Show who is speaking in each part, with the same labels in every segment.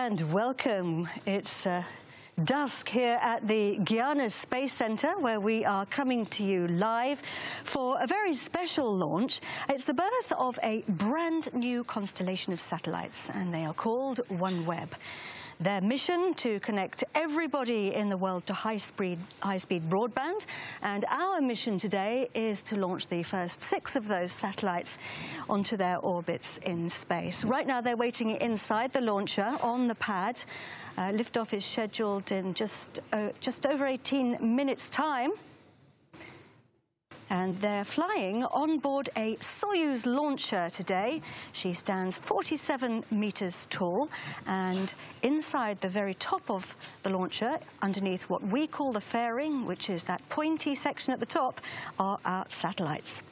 Speaker 1: and welcome. It's dusk here at the Guiana Space Center, where we are coming to you live for a very special launch. It's the birth of a brand new constellation of satellites, and they are called OneWeb. Their mission to connect everybody in the world to high-speed broadband, and our mission today is to launch the first 6 of those satellites onto their orbits in space. Right now they're waiting inside the launcher on the pad. Liftoff is scheduled in just over 18 minutes' time. And they're flying on board a Soyuz launcher today. She stands 47 meters tall, and inside the very top of the launcher, underneath what we call the fairing, which is that pointy section at the top, are our satellites.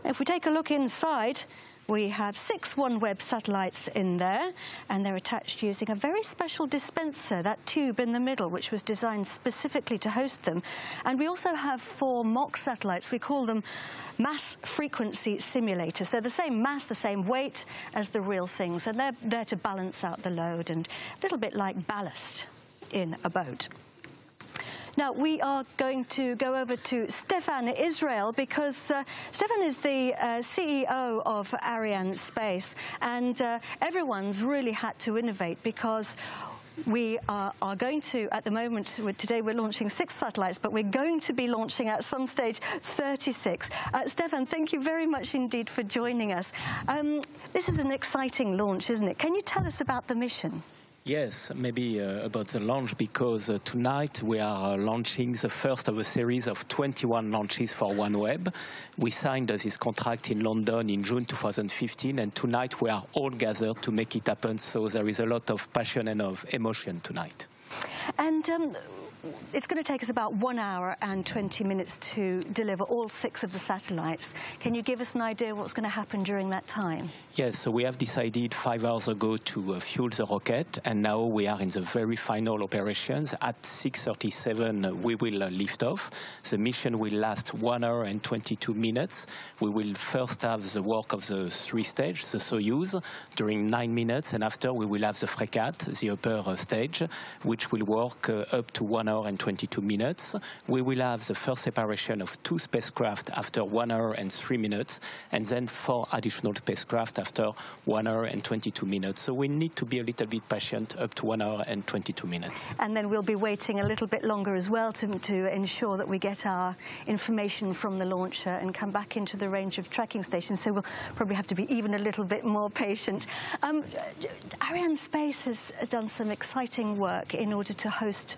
Speaker 1: If we take a look inside, we have 6 OneWeb satellites in there, and they're attached using a very special dispenser, that tube in the middle, which was designed specifically to host them. And we also have 4 mock satellites. We call them mass frequency simulators. They're the same mass, the same weight as the real things, and they're there to balance out the load, and a little bit like ballast in a boat. Now, we are going to go over to Stefan Israel, because Stefan is the CEO of Ariane Space, and everyone's really had to innovate, because we are going to, at the moment, today we're launching 6 satellites, but we're going to be launching at some stage 36. Stefan, thank you very much indeed for joining us. This is an exciting launch, isn't it? Can you tell us about the mission?
Speaker 2: Yes, maybe about the launch, because tonight we are launching the first of a series of 21 launches for OneWeb. We signed this contract in London in June 2015, and tonight we are all gathered to make it happen, so there is a lot of passion and of emotion tonight. And it's going to take us about 1 hour and 20 minutes to deliver all 6 of the satellites. Can you give us an idea what's going to happen during that time? Yes, so we have decided 5 hours ago to fuel the rocket, and now we are in the very final operations. At 6:37 we will lift off. The mission will last 1 hour and 22 minutes. We will first have the work of the 3 stages, the Soyuz, during 9 minutes, and after we will have the Fregat, the upper stage, which will work up to 1 hour and 22 minutes. We will have the first separation of 2 spacecraft after 1 hour and 3 minutes, and then 4 additional spacecraft after 1 hour and 22 minutes. So we need to be a little bit patient up to 1 hour and 22 minutes. And then we'll be waiting a little bit longer as well to ensure that we get our information from the launcher and come back into the range of tracking stations. So we'll probably have to be even a little bit more patient. Ariane Space has done some exciting work in order to host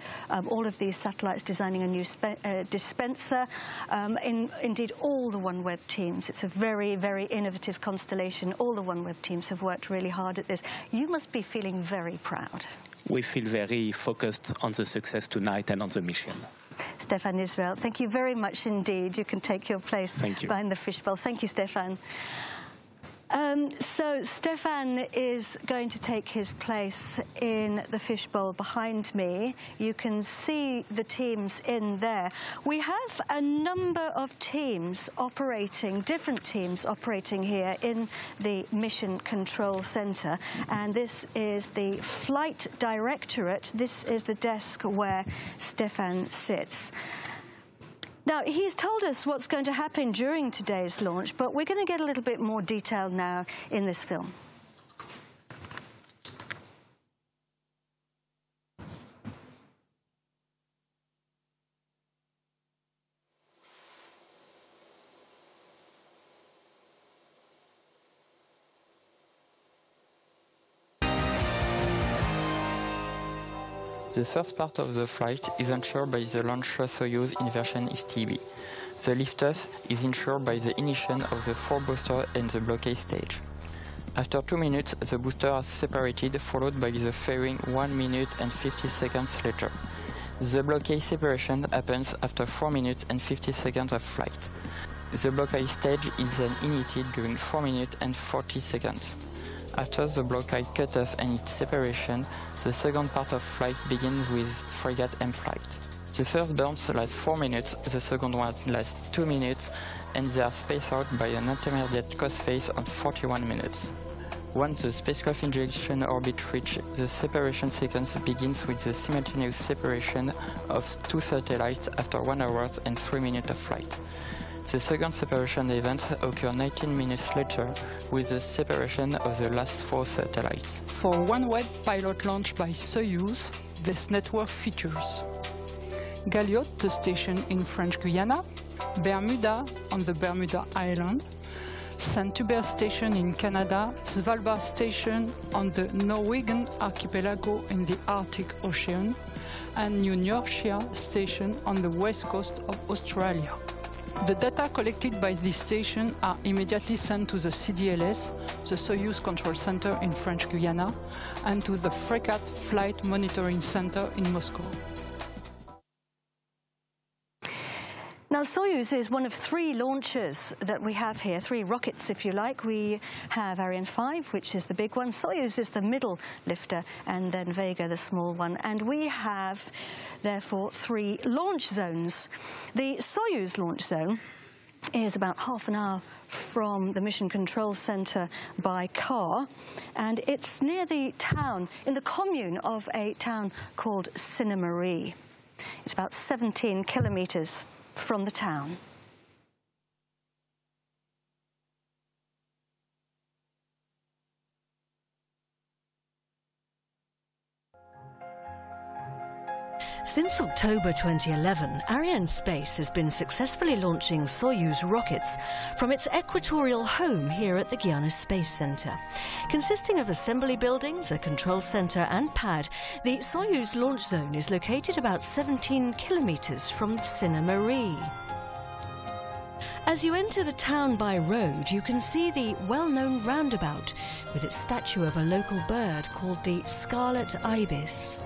Speaker 2: all of these satellites, designing a new dispenser. Indeed, all the OneWeb teams. It's a very, very innovative constellation. All the OneWeb teams have worked really hard at this. You must be feeling very proud. We feel very focused on the success tonight and on the mission. Stefan Israel, thank you very much indeed. You can take your place behind the fishbowl. Thank you, Stefan. So Stefan is going to take his place in the fishbowl behind me. You can see the teams in there. We have a number of teams operating, different teams operating here in the Mission Control Center. And this is the Flight Directorate. This is the desk where Stefan sits. Now, he's told us what's going to happen during today's launch, but we're going to get a little bit more detail now in this film.
Speaker 3: The first part of the flight is ensured by the launcher Soyuz in version ST-B. The liftoff is ensured by the ignition of the 4 boosters in the blockade stage. After 2 minutes, the boosters are separated, followed by the fairing 1 minute and 50 seconds later. The blockade separation happens after 4 minutes and 50 seconds of flight. The blockade stage is then ignited during 4 minutes and 40 seconds. After the blockade cutoff and its separation, the second part of flight begins with Fregat-m flight. The first burns lasts 4 minutes, the second one lasts 2 minutes, and they are spaced out by an intermediate coast phase of 41 minutes. Once the spacecraft injection orbit reaches, the separation sequence begins with the simultaneous separation of two satellites after 1 hour and 3 minutes of flight. The second separation event occurs 19 minutes later with the separation of the last 4 satellites.
Speaker 4: For OneWeb pilot launch by Soyuz, this network features Galliot, the station in French Guiana, Bermuda on the Bermuda Island, Saint-Hubert Station in Canada, Svalbard Station on the Norwegian archipelago in the Arctic Ocean, and New Norcia Station on the west coast of Australia. The data collected by this station are immediately sent to the CDLS, the Soyuz Control Center in French Guiana, and to the Fregat Flight Monitoring Center in Moscow.
Speaker 1: Now, Soyuz is one of 3 launchers that we have here, 3 rockets, if you like. We have Ariane 5, which is the big one. Soyuz is the middle lifter, and then Vega, the small one. And we have, therefore, 3 launch zones. The Soyuz launch zone is about half an hour from the Mission Control Center by car, and it's near the town, in the commune of a town called Cines. It's about 17 kilometers from the town.
Speaker 5: Since October 2011, Arianespace has been successfully launching Soyuz rockets from its equatorial home here at the Guiana Space Center. Consisting of assembly buildings, a control center and pad, the Soyuz launch zone is located about 17 kilometers from Cines. As you enter the town by road, you can see the well-known roundabout with its statue of a local bird called the scarlet ibis.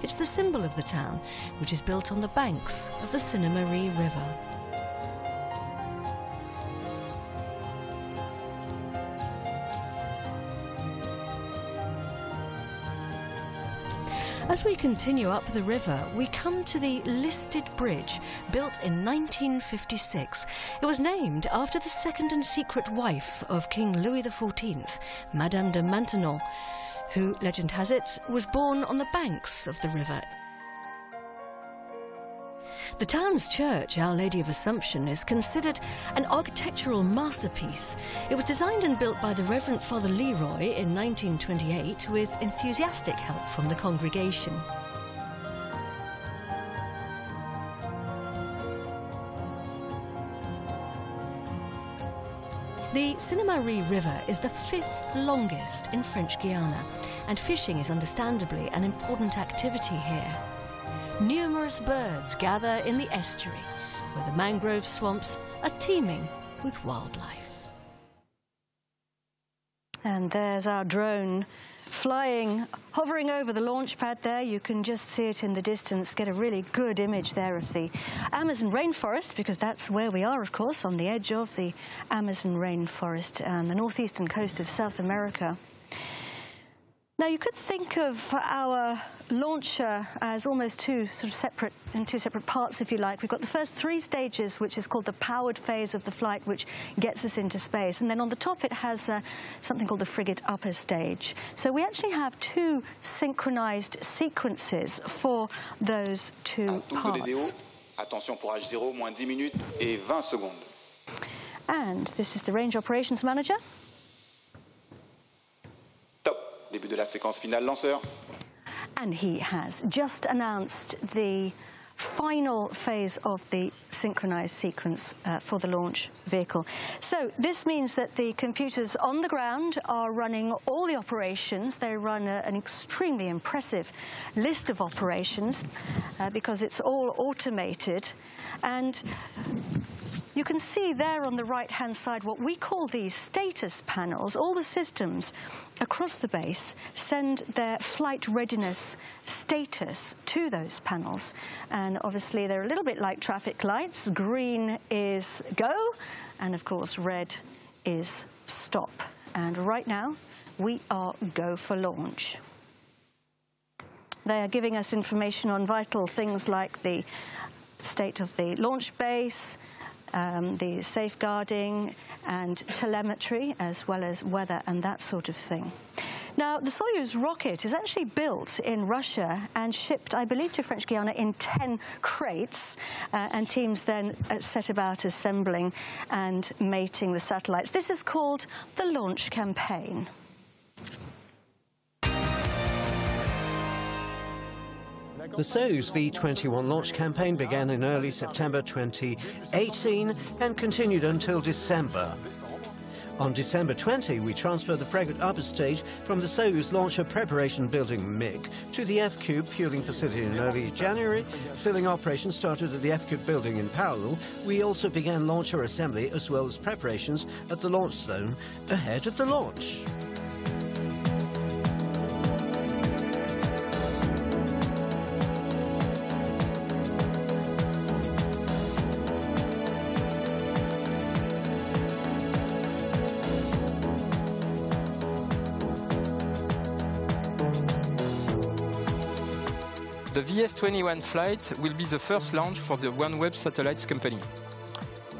Speaker 5: It's the symbol of the town, which is built on the banks of the Cines River. As we continue up the river, we come to the listed bridge, built in 1956. It was named after the second and secret wife of King Louis XIV, Madame de Maintenon, who, legend has it, was born on the banks of the river. The town's church, Our Lady of Assumption, is considered an architectural masterpiece. It was designed and built by the Reverend Father Leroy in 1928 with enthusiastic help from the congregation. The Cines River is the 5th longest in French Guiana, and fishing is understandably an important activity here. Numerous birds gather in the estuary, where the mangrove swamps are teeming with wildlife.
Speaker 1: And there's our drone flying, hovering over the launch pad there. You can just see it in the distance, get a really good image there of the Amazon rainforest, because that's where we are, of course, on the edge of the Amazon rainforest and the northeastern coast of South America. Now, you could think of our launcher as almost two separate parts, if you like. We've got the first 3 stages, which is called the powered phase of the flight, which gets us into space. And then on the top, it has something called the frigate upper stage. So we actually have 2 synchronized sequences for those 2 parts.
Speaker 6: Attention pour H0, moins 10 minutes et 20 secondes.
Speaker 1: And this is the range operations manager.
Speaker 6: Début de la séquence finale lanceur.
Speaker 1: And he has just announced the final phase of the synchronized sequence for the launch vehicle. So this means that the computers on the ground are running all the operations. They run an extremely impressive list of operations because it's all automated. And you can see there on the right-hand side what we call these status panels. All the systems across the base send their flight readiness status to those panels. And obviously they're a little bit like traffic lights. Green is go, and of course red is stop. And right now we are go for launch. They are giving us information on vital things like the state of the launch base, the safeguarding and telemetry, as well as weather and that sort of thing. Now, the Soyuz rocket is actually built in Russia and shipped, I believe, to French Guiana in 10 crates, and teams then set about assembling and mating the satellites. This is called the launch campaign.
Speaker 7: The Soyuz V21 launch campaign began in early September 2018 and continued until December. On December 20, we transferred the Fregat upper stage from the Soyuz launcher preparation building MIG to the F-Cube fueling facility in early January. Filling operations started at the F-Cube building in parallel. We also began launcher assembly as well as preparations at the launch zone ahead of the launch.
Speaker 3: The VS21 flight will be the first launch for the OneWeb Satellites company.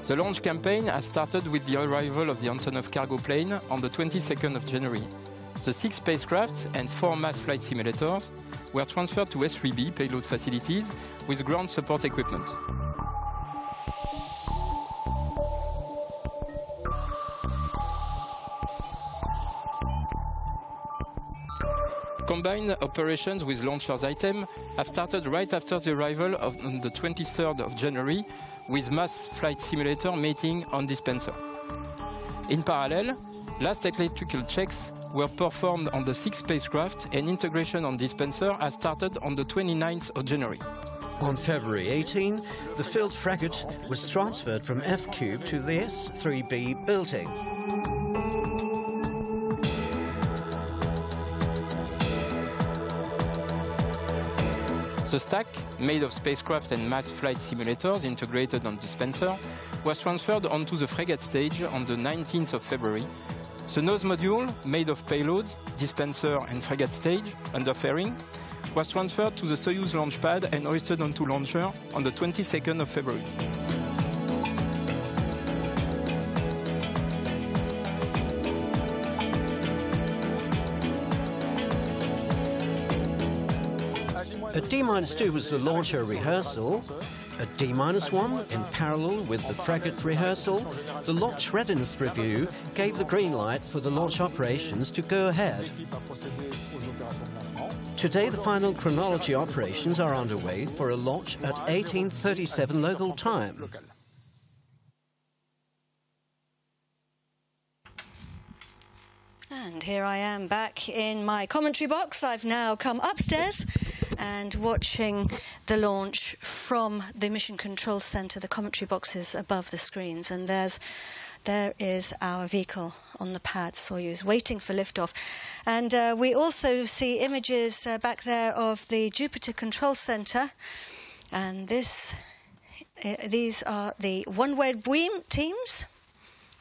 Speaker 3: The launch campaign has started with the arrival of the Antonov cargo plane on the 22nd of January. The 6 spacecraft and 4 mass flight simulators were transferred to S-3B payload facilities with ground support equipment. Combined operations with launchers item have started right after the arrival on the 23rd of January with mass flight simulator mating on dispenser. In parallel, last electrical checks were performed on the 6 spacecraft and integration on dispenser has started on the 29th of January.
Speaker 7: On February 18, the filled Fregat was transferred from F-Cube to the S-3B building.
Speaker 3: The stack, made of spacecraft and mass flight simulators integrated on dispenser, was transferred onto the Fregat stage on the 19th of February. The nose module, made of payloads, dispenser and Fregat stage, under fairing, was transferred to the Soyuz launch pad and hoisted onto launcher on the 22nd of February.
Speaker 7: At D-2 was the launcher rehearsal. At D-1, in parallel with the Fregat rehearsal, the launch readiness review gave the green light for the launch operations to go ahead. Today, the final chronology operations are underway for a launch at 18:37 local time.
Speaker 1: And here I am back in my commentary box. I've now come upstairs and watching the launch from the Mission Control Center. The commentary box is above the screens, and there is our vehicle on the pad, Soyuz, waiting for liftoff. And we also see images back there of the Jupiter Control Center, and these are the OneWeb teams.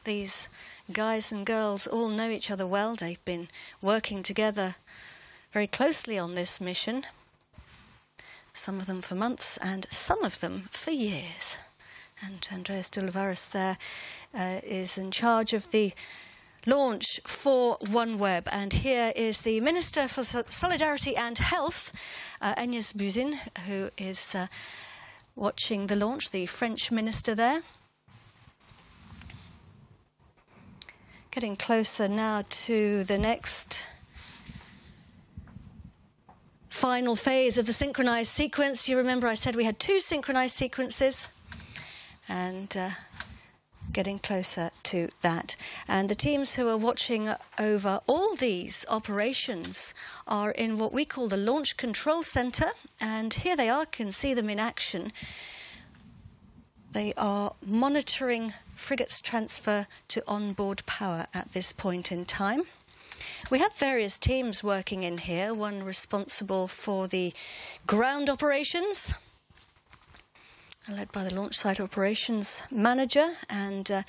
Speaker 1: These guys and girls all know each other well. They've been working together very closely on this mission. Some of them for months and some of them for years. And Andreas de Olivares there is in charge of the launch for OneWeb. And here is the Minister for Solidarity and Health, Agnès Buzyn, who is watching the launch, the French minister there. Getting closer now to the next final phase of the synchronized sequence. You remember I said we had 2 synchronized sequences, and getting closer to that. And the teams who are watching over all these operations are in what we call the Launch Control Center, and here they are, can see them in action. They are monitoring Fregat's transfer to onboard power at this point in time. We have various teams working in here, one responsible for the ground operations, led by the launch site operations manager, and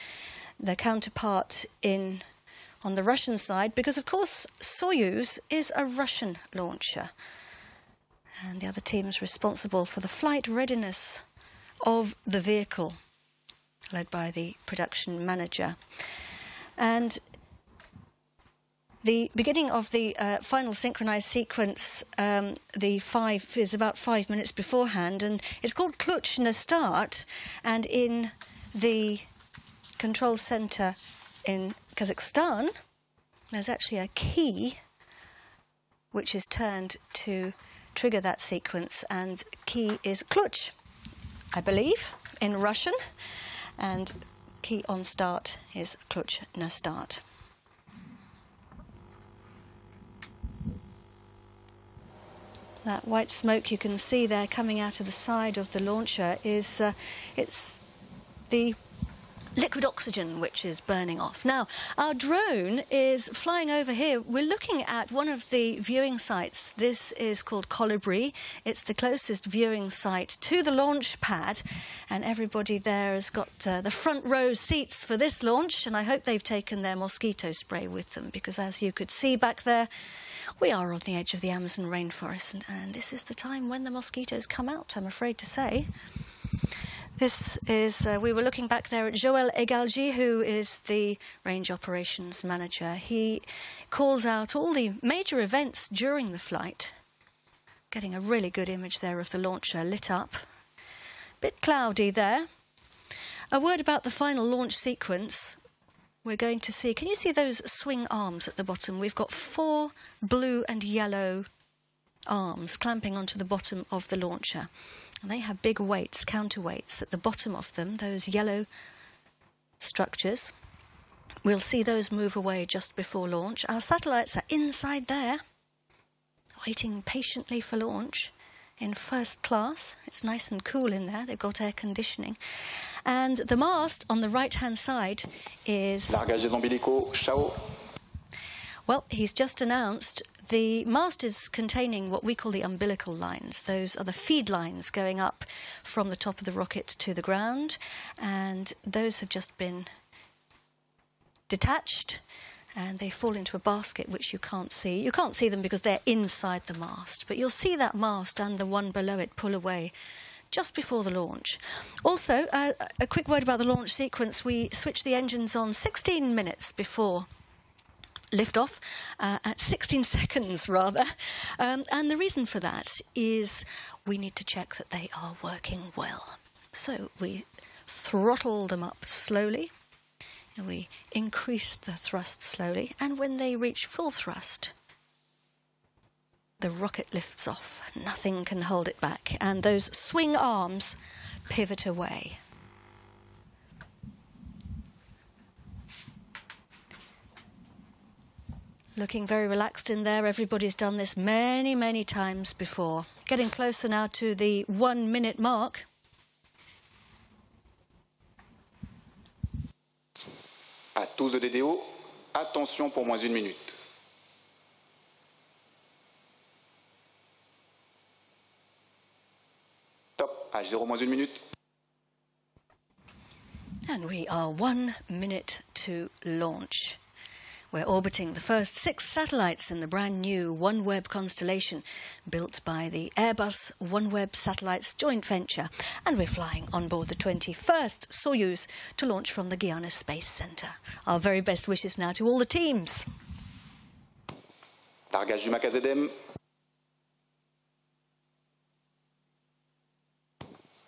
Speaker 1: their counterpart on the Russian side, because of course Soyuz is a Russian launcher. And the other team is responsible for the flight readiness of the vehicle led by the production manager. And the beginning of the final synchronized sequence, the 5 is about 5 minutes beforehand, and it's called Kluch na Start. And in the control center in Kazakhstan, there's actually a key which is turned to trigger that sequence, and key is Kluch, I believe, in Russian, and key on start is Kluch na Start. That white smoke you can see there coming out of the side of the launcher is it's the liquid oxygen which is burning off. Now, our drone is flying over here. We're looking at one of the viewing sites. This is called Colibri. It's the closest viewing site to the launch pad, and everybody there has got the front row seats for this launch, and I hope they've taken their mosquito spray with them, because as you could see back there, we are on the edge of the Amazon rainforest, and this is the time when the mosquitoes come out, I'm afraid to say. This is, we were looking back there at Joël Egalgi, who is the range operations manager. He calls out all the major events during the flight. Getting a really good image there of the launcher lit up. Bit cloudy there. A word about the final launch sequence. We're going to see, can you see those swing arms at the bottom? We've got 4 blue and yellow arms clamping onto the bottom of the launcher. And they have big weights, counterweights at the bottom of them, those yellow structures. We'll see those move away just before launch. Our satellites are inside there, waiting patiently for launch in first class. It's nice and cool in there. They've got air conditioning. And the mast on the right-hand side is...
Speaker 6: Largage des ombilicaux, ciao.
Speaker 1: Well, he's just announced the mast is containing what we call the umbilical lines. Those are the feed lines going up from the top of the rocket to the ground, and those have just been detached, and they fall into a basket which you can't see. You can't see them because they're inside the mast, but you'll see that mast and the one below it pull away just before the launch. Also, a quick word about the launch sequence. We switched the engines on 16 minutes before liftoff, at 16 seconds rather, and the reason for that is we need to check that they are working well. So we throttle them up slowly, and we increase the thrust slowly, and when they reach full thrust, the rocket lifts off. Nothing can hold it back, and those swing arms pivot away. Looking very relaxed in there. Everybody's done this many, many times before. Getting closer now to the 1 minute mark.
Speaker 6: À tous de DDO, attention pour moins 1 minute. Top, H0 moins 1 minute.
Speaker 1: And we are 1 minute to launch. We're orbiting the first 6 satellites in the brand new OneWeb constellation built by the Airbus OneWeb Satellites joint venture. And we're flying on board the 21st Soyuz to launch from the Guiana Space Center. Our very best wishes now to all the teams.
Speaker 6: Largage du VS21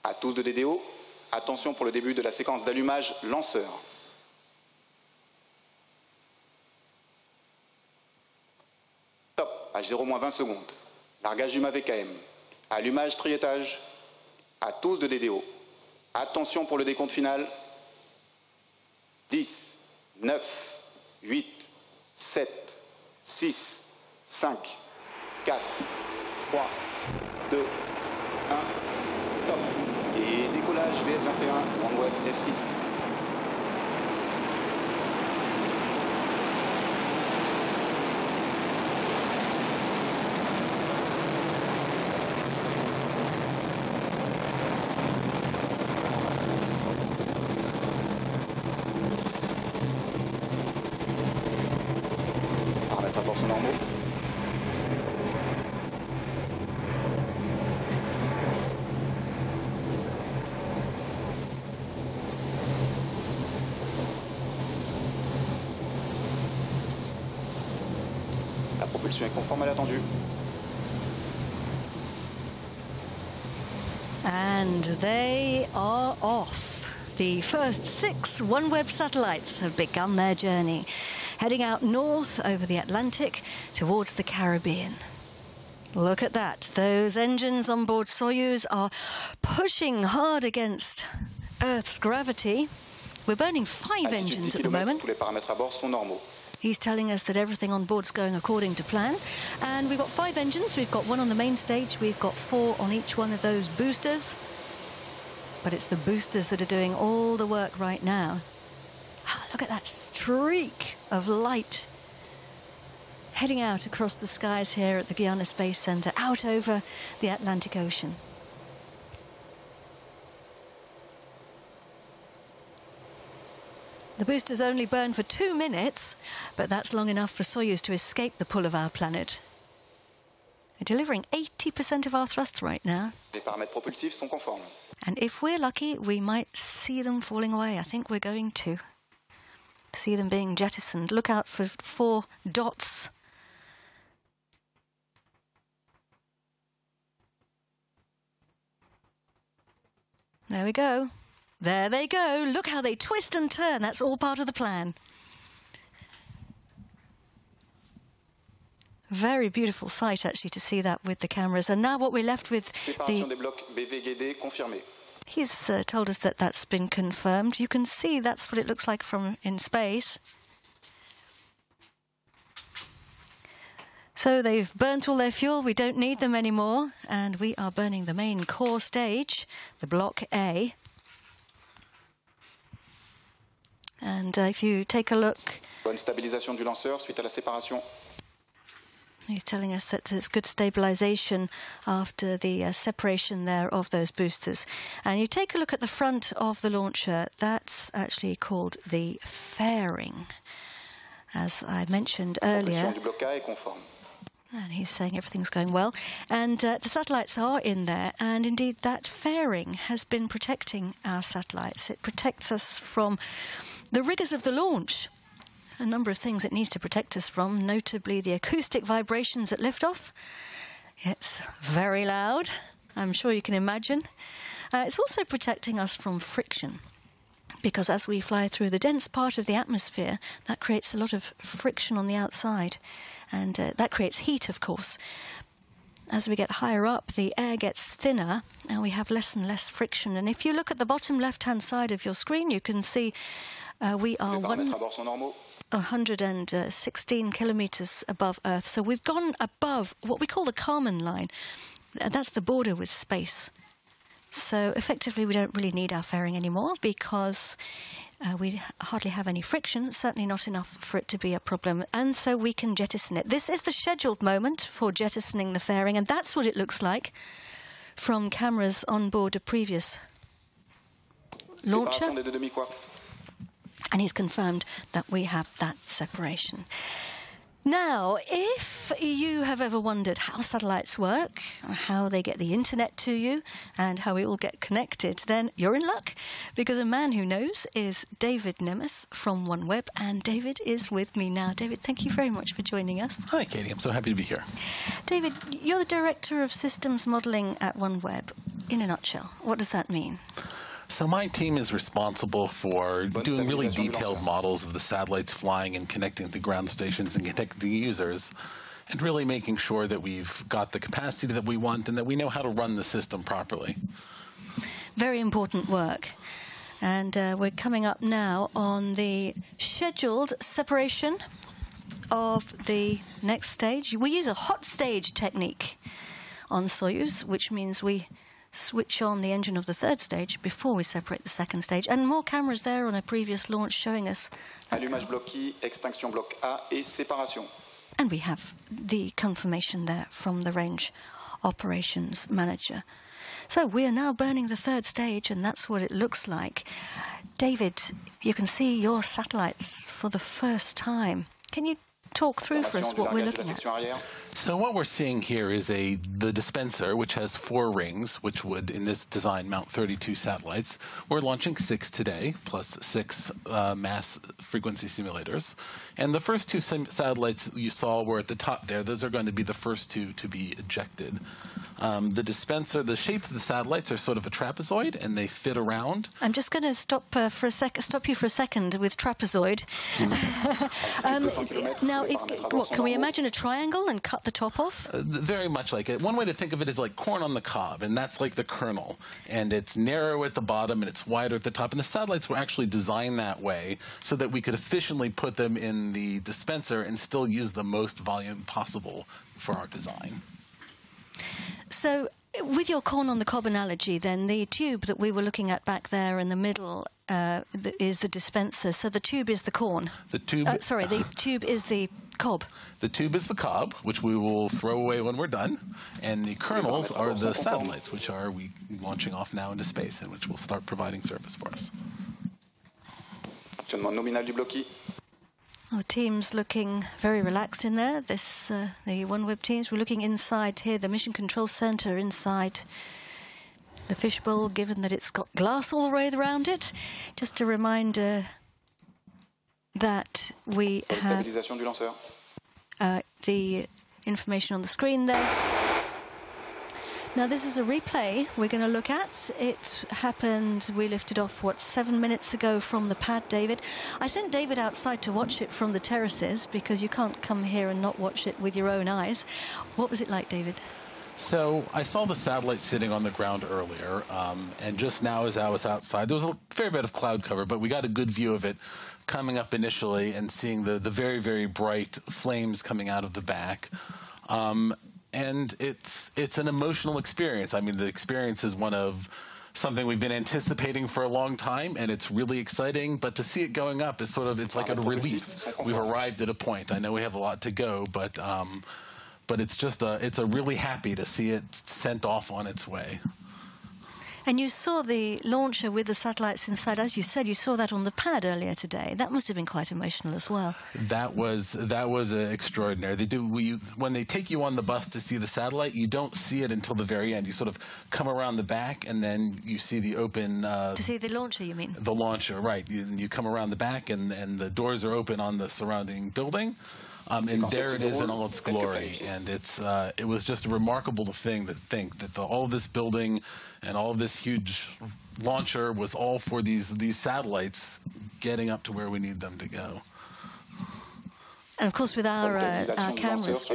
Speaker 6: À tous de DDO, attention pour le début de la séquence d'allumage lanceur. H0 moins 20 secondes. Largage du VS21. Allumage triétage. À tous de DDO. Attention pour le décompte final. 10, 9, 8, 7, 6, 5, 4, 3, 2, 1. Top. Et décollage VS21 OneWeb F6. Paramètres normaux. propulsion est conforme à l'attendu.
Speaker 5: And they are off. The first 6 OneWeb satellites have begun their journey, heading out north over the Atlantic towards the Caribbean. Look at that. Those engines on board Soyuz are pushing hard against Earth's gravity. We're burning 5 engines at the moment.
Speaker 6: Tous les paramètres à bord sont normaux.
Speaker 5: He's telling us that everything on board's going according to plan. And we've got 5 engines. We've got 1 on the main stage. We've got 4 on each one of those boosters. But it's the boosters that are doing all the work right now. Oh, look at that streak of light heading out across the skies here at the Guiana Space Center, out over the Atlantic Ocean. The boosters only burn for 2 minutes, but that's long enough for Soyuz to escape the pull of our planet. We're delivering 80% of our thrust right now.
Speaker 6: Les paramètres propulsifs sont conformes.
Speaker 5: And if we're lucky, we might see them falling away. I think we're going to see them being jettisoned. Look out for 4 dots. There we go. There they go. Look how they twist and turn. That's all part of the plan. Very beautiful sight, actually, to see that with the cameras. And now what we're left with...
Speaker 6: Séparation des blocs BVGD confirmée.
Speaker 5: He's told us that that's been confirmed. You can see that's what it looks like from in space. So they've burnt all their fuel. We don't need them anymore. And we are burning the main core stage, the Block A. And if you take a look...
Speaker 6: Bonne stabilisation du lanceur suite à la séparation.
Speaker 5: He's telling us that there's good stabilization after the separation there of those boosters. And you take a look at the front of the launcher. That's actually called the fairing, as I mentioned earlier.
Speaker 6: Propulsion du bloc A est conforme.
Speaker 5: And he's saying everything's going well. And the satellites are in there. And indeed, that fairing has been protecting our satellites. It protects us from the rigors of the launch. A number of things it needs to protect us from, notably the acoustic vibrations at liftoff. It's very loud, I'm sure you can imagine. It's also protecting us from friction, because as we fly through the dense part of the atmosphere, that creates a lot of friction on the outside, and that creates heat, of course. As we get higher up, the air gets thinner, and we have less and less friction. And if you look at the bottom left-hand side of your screen, you can see we are 116 kilometers above Earth. So we've gone above what we call the Kármán line. That's the border with space. So effectively, we don't really need our fairing anymore because we hardly have any friction, certainly not enough for it to be a problem. And so we can jettison it. This is the scheduled moment for jettisoning the fairing, and that's what it looks like from cameras on board a previous launcher. And he's confirmed that we have that separation. Now, if you have ever wondered how satellites work, or how they get the internet to you, and how we all get connected, then you're in luck, because a man who knows is David Nemeth from OneWeb, and David is with me now. David, thank you very much for joining us.
Speaker 8: Hi, Katie. I'm so happy to be here.
Speaker 5: David, you're the Director of Systems Modelling at OneWeb. In a nutshell, what does that mean?
Speaker 8: So my team is responsible for doing really detailed models of the satellites flying and connecting to ground stations and connecting to users, and really making sure that we've got the capacity that we want and that we know how to run the system properly.
Speaker 5: Very important work. And we're coming up now on the scheduled separation of the next stage. We use a hot stage technique on Soyuz, which means we switch on the engine of the 3rd stage before we separate the 2nd stage. And more cameras there on a previous launch showing us.
Speaker 6: Allumage bloc I, extinction bloc A et séparation.
Speaker 5: And we have the confirmation there from the range operations manager. So we are now burning the 3rd stage, and that's what it looks like. David, you can see your satellites for the first time. Can you talk through for us what we're looking at?
Speaker 8: So what we're seeing here is the dispenser, which has 4 rings, which would, in this design, mount 32 satellites. We're launching 6 today, plus 6 mass frequency simulators. And the first 2 satellites you saw were at the top there. Those are going to be the first 2 to be ejected. The dispenser, the shape of the satellites are sort of a trapezoid, and they fit around.
Speaker 5: I'm just going to stop you for a second with trapezoid. Now, can we imagine a triangle and cut the top off?
Speaker 8: Very much like it. One way to think of it is like corn on the cob, and that's like the kernel. And it's narrow at the bottom, and it's wider at the top. And the satellites were actually designed that way so that we could efficiently put them in the dispenser and still use the most volume possible for our design.
Speaker 5: So, with your corn on the cob analogy, then, the tube that we were looking at back there in the middle is the dispenser. So the tube is the corn. The tube is the cob.
Speaker 8: The tube is the cob, which we will throw away when we're done. And the kernels are the satellites, which are launching off now into space and which will start providing service for us.
Speaker 6: Fonctionnement nominal du bloquis.
Speaker 5: Our team's looking very relaxed in there. The OneWeb teams. We're looking inside here, the Mission Control Center, inside the fishbowl, given that it's got glass all the way around it. Just a reminder that we have the information on the screen there. Now, this is a replay we're going to look at. It happened, we lifted off, 7 minutes ago from the pad, David. I sent David outside to watch it from the terraces because you can't come here and not watch it with your own eyes. What was it like, David?
Speaker 8: So I saw the satellite sitting on the ground earlier, and just now as I was outside, there was a fair bit of cloud cover, but we got a good view of it coming up initially and seeing the very, very bright flames coming out of the back. And it's an emotional experience. I mean, the experience is one of something we've been anticipating for a long time, and it's really exciting. But to see it going up is it's like a relief. We've arrived at a point. I know we have a lot to go, but it's a really happy to see it sent off on its way.
Speaker 5: And you saw the launcher with the satellites inside. As you said, you saw that on the pad earlier today. That must have been quite emotional as well. That was
Speaker 8: extraordinary. When they take you on the bus to see the satellite, you don't see it until the very end. You sort of come around the back, and then you see the open...
Speaker 5: to see the launcher, you mean?
Speaker 8: The launcher, right. You come around the back, and the doors are open on the surrounding building. And there it is in all its glory, and it was just a remarkable thing to think that all of this building and all of this huge launcher was all for these satellites getting up to where we need them to go.
Speaker 5: And of course, with our cameras,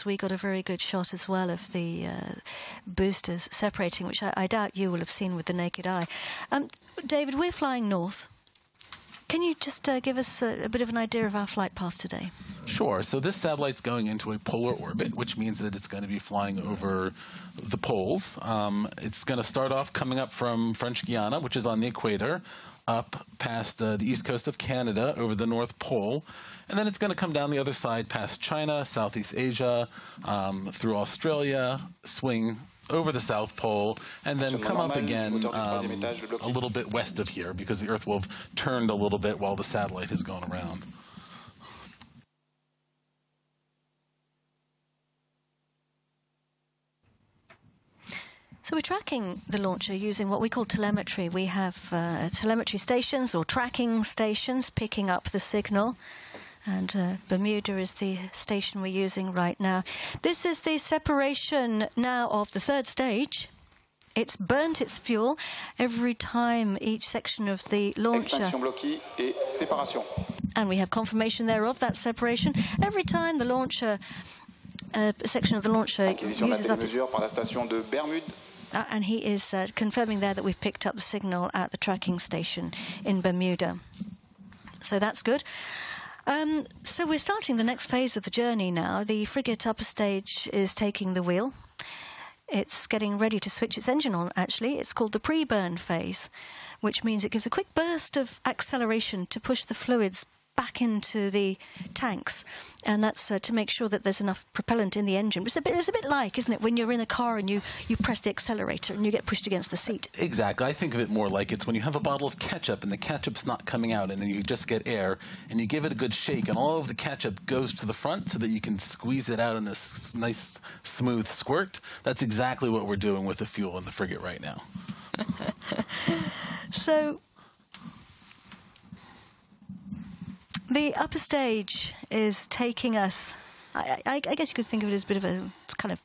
Speaker 5: we got a very good shot as well of the boosters separating, which I doubt you will have seen with the naked eye. David, we're flying north. Can you just give us a bit of an idea of our flight path today?
Speaker 8: Sure. So this satellite's going into a polar orbit, which means that it's going to be flying over the poles. It's going to start off coming up from French Guiana, which is on the equator, up past the east coast of Canada over the North Pole. And then it's going to come down the other side past China, Southeast Asia, through Australia, swing over the South Pole, and then come up again a little bit west of here, because the Earth will have turned a little bit while the satellite has gone around.
Speaker 5: So we're tracking the launcher using what we call telemetry. We have telemetry stations or tracking stations picking up the signal. And Bermuda is the station we're using right now. This is the separation now of the third stage. It's burnt its fuel every time each section of the launcher. And we have confirmation there of that separation. Every time the launcher, section of the launcher uses up its... and he is confirming there that we've picked up the signal at the tracking station in Bermuda. So that's good. So we're starting the next phase of the journey now. The frigate upper stage is taking the wheel. It's getting ready to switch its engine on, actually. It's called the pre-burn phase, which means it gives a quick burst of acceleration to push the fluids
Speaker 1: back into the tanks, and that's to make sure that there's enough propellant in the engine. It's a bit like, isn't it, when you're in a car and you press the accelerator and you get pushed against the seat.
Speaker 8: Exactly. I think of it more like it's when you have a bottle of ketchup and the ketchup's not coming out, and then you just get air, and you give it a good shake, and all of the ketchup goes to the front so that you can squeeze it out in this nice, smooth squirt. That's exactly what we're doing with the fuel in the frigate right now.
Speaker 1: So the upper stage is taking us, I guess you could think of it as a bit of a kind of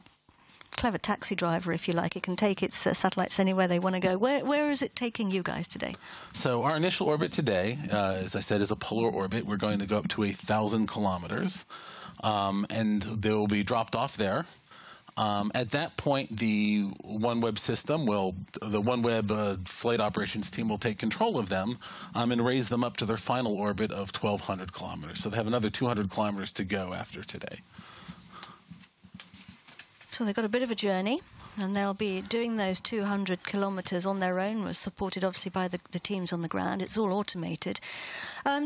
Speaker 1: clever taxi driver, if you like. It can take its satellites anywhere they want to go. Where is it taking you guys today? So
Speaker 8: our initial orbit today, as I said, is a polar orbit. We're going to go up to 1,000 kilometers, and they will be dropped off there. At that point, the OneWeb system the OneWeb flight operations team will take control of them and raise them up to their final orbit of 1,200 kilometers. So they have another 200 kilometers to go after today. So they've got a bit of a journey, and they'll be doing those 200 kilometres on their own. We're supported, obviously, by the teams on the ground. It's all automated.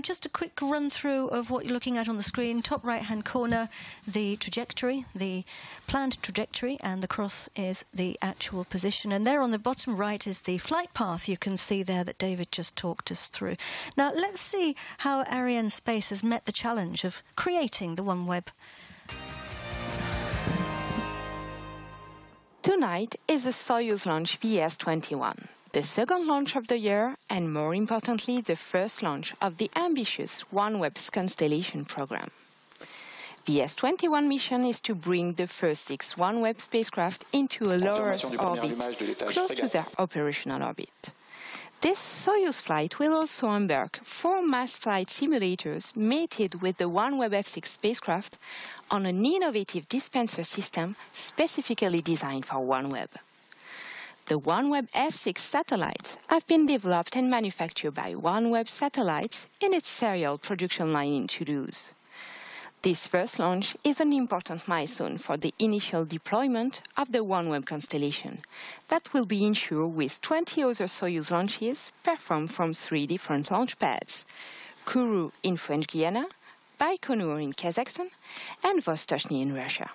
Speaker 8: Just a quick run-through of what you're looking at on the screen. Top right-hand corner, the trajectory, the planned trajectory, and the cross is the actual position. And there on the bottom right is the flight path you can see there that David just talked us through. Now, let's see how Ariane Space has met the challenge of creating the OneWeb.
Speaker 9: Tonight is the Soyuz launch VS21, the second launch of the year, and more importantly, the first launch of the ambitious OneWeb constellation program. VS21 mission is to bring the first 6 OneWeb spacecraft into a low Earth orbit, close to their operational orbit. This Soyuz flight will also embark 4 mass flight simulators mated with the OneWeb F6 spacecraft on an innovative dispenser system specifically designed for OneWeb. The OneWeb F6 satellites have been developed and manufactured by OneWeb Satellites in its serial production line in Toulouse. This first launch is an important milestone for the initial deployment of the OneWeb constellation that will be ensured with 20 other Soyuz launches performed from 3 different launch pads: Kourou in French Guiana, Baikonur in Kazakhstan, and Vostochny in Russia.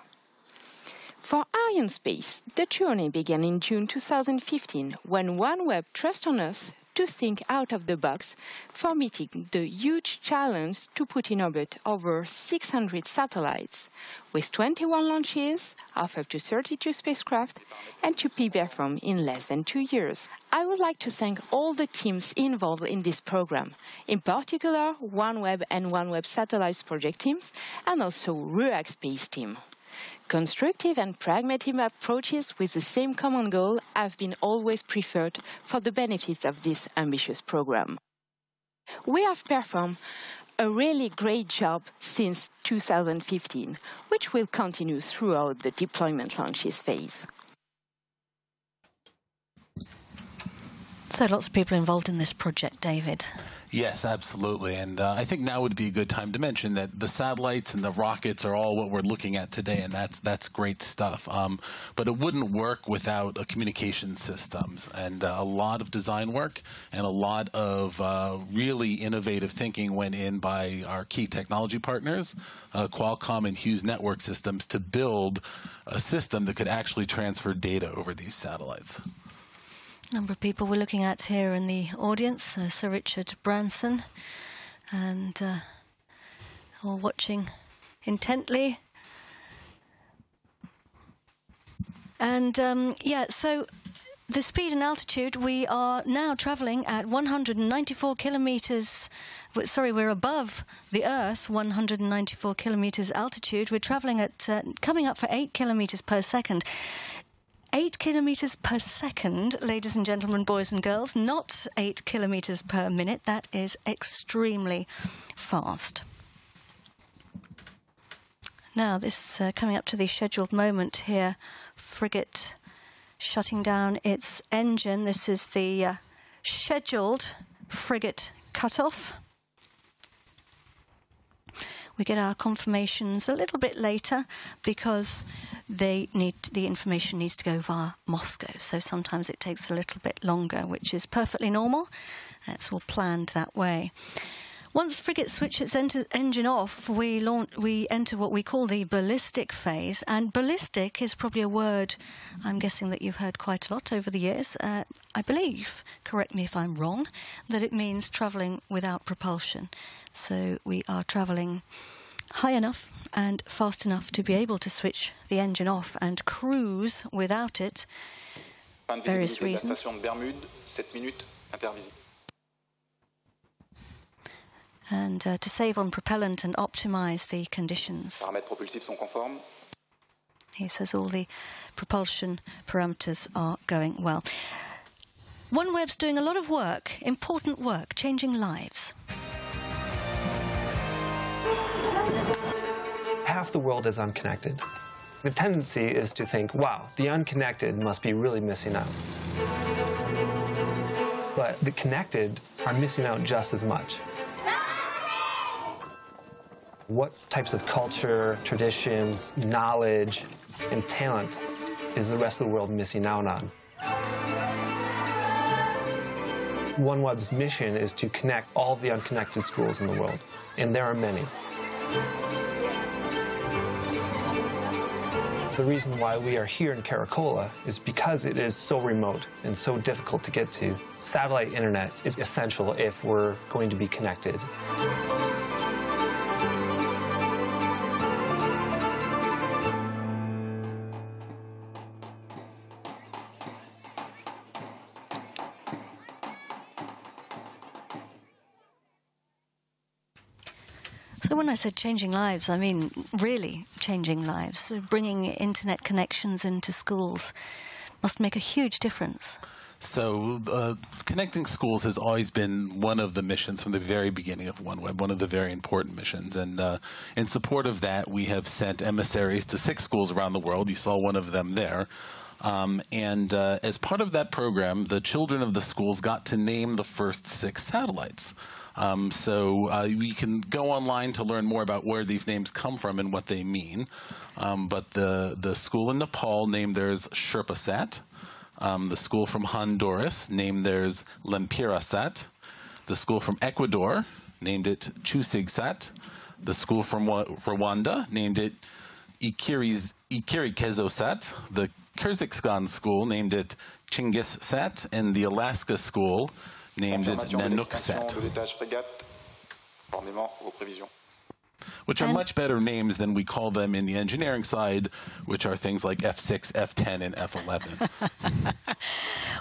Speaker 9: For Ariane Space, the journey began in June 2015 when OneWeb trusted on us to think out of the box for meeting the huge challenge to put in orbit over 600 satellites, with 21 launches of up to 32 spacecraft, and to be performed in less than 2 years. I would like to thank all the teams involved in this program, in particular OneWeb and OneWeb Satellites project teams, and also RUAG Space team. Constructive and pragmatic approaches with the same common goal have been always preferred for the benefits of this ambitious program. We have performed a really great job since 2015, which will continue throughout the deployment launches phase. So lots of people involved in this project, David.
Speaker 8: Yes, absolutely. And I think now would be a good time to mention that the satellites and the rockets are all what we're looking at today, and that's great stuff. But it wouldn't work without a communication systems, and a lot of design work and a lot of really innovative thinking went in by our key technology partners, Qualcomm and Hughes Network Systems, to build a system that could actually transfer data over these satellites.
Speaker 1: Number of people we're looking at here in the audience, Sir Richard Branson, and all watching intently. And yeah, so the speed and altitude, we are now travelling at 194 kilometres. Sorry, we're above the Earth, 194 kilometres altitude. We're travelling at, coming up for 8 kilometres per second. 8 kilometres per second, ladies and gentlemen, boys and girls, not 8 kilometres per minute. That is extremely fast. Now, this coming up to the scheduled moment here, frigate shutting down its engine. This is the scheduled frigate cutoff. We get our confirmations a little bit later because the information needs to go via Moscow. So sometimes it takes a little bit longer, which is perfectly normal. It's all planned that way. Once Frigate switches its engine off, we enter what we call the ballistic phase. And ballistic is probably a word I'm guessing that you've heard quite a lot over the years. I believe, correct me if I'm wrong, that it means travelling without propulsion. So we are travelling high enough and fast enough to be able to switch the engine off and cruise without it. Various reasons. And to save on propellant and optimise the conditions. He says all the propulsion parameters are going well. OneWeb's doing a lot of work, important work, changing lives.
Speaker 10: Half the world is unconnected. The tendency is to think, wow, the unconnected must be really missing out. But the connected are missing out just as much. What types of culture, traditions, knowledge, and talent is the rest of the world missing out on? OneWeb's mission is to connect all the unconnected schools in the world, and there are many. The reason why we are here in Caracola is because it is so remote and so difficult to get to. Satellite internet is essential if we're going to be connected.
Speaker 1: So when I said changing lives, I mean really changing lives. Bringing internet connections into schools must make a huge difference.
Speaker 8: So connecting schools has always been one of the missions from the very beginning of OneWeb, one of the very important missions. And in support of that, we have sent emissaries to 6 schools around the world. You saw one of them there. As part of that program, the children of the schools got to name the first 6 satellites. We can go online to learn more about where these names come from and what they mean. But the school in Nepal named theirs Sherpa-sat. The school from Honduras named theirs Lempira-sat. The school from Ecuador named it Chusig-sat. The school from Rwanda named it Ikirikezo-sat. The Kyrgyzstan school named it Chingis-sat. And the Alaska school named it Nanook-sat. Which are much better names than we call them in the engineering side, which are things like F6, F10, and F11.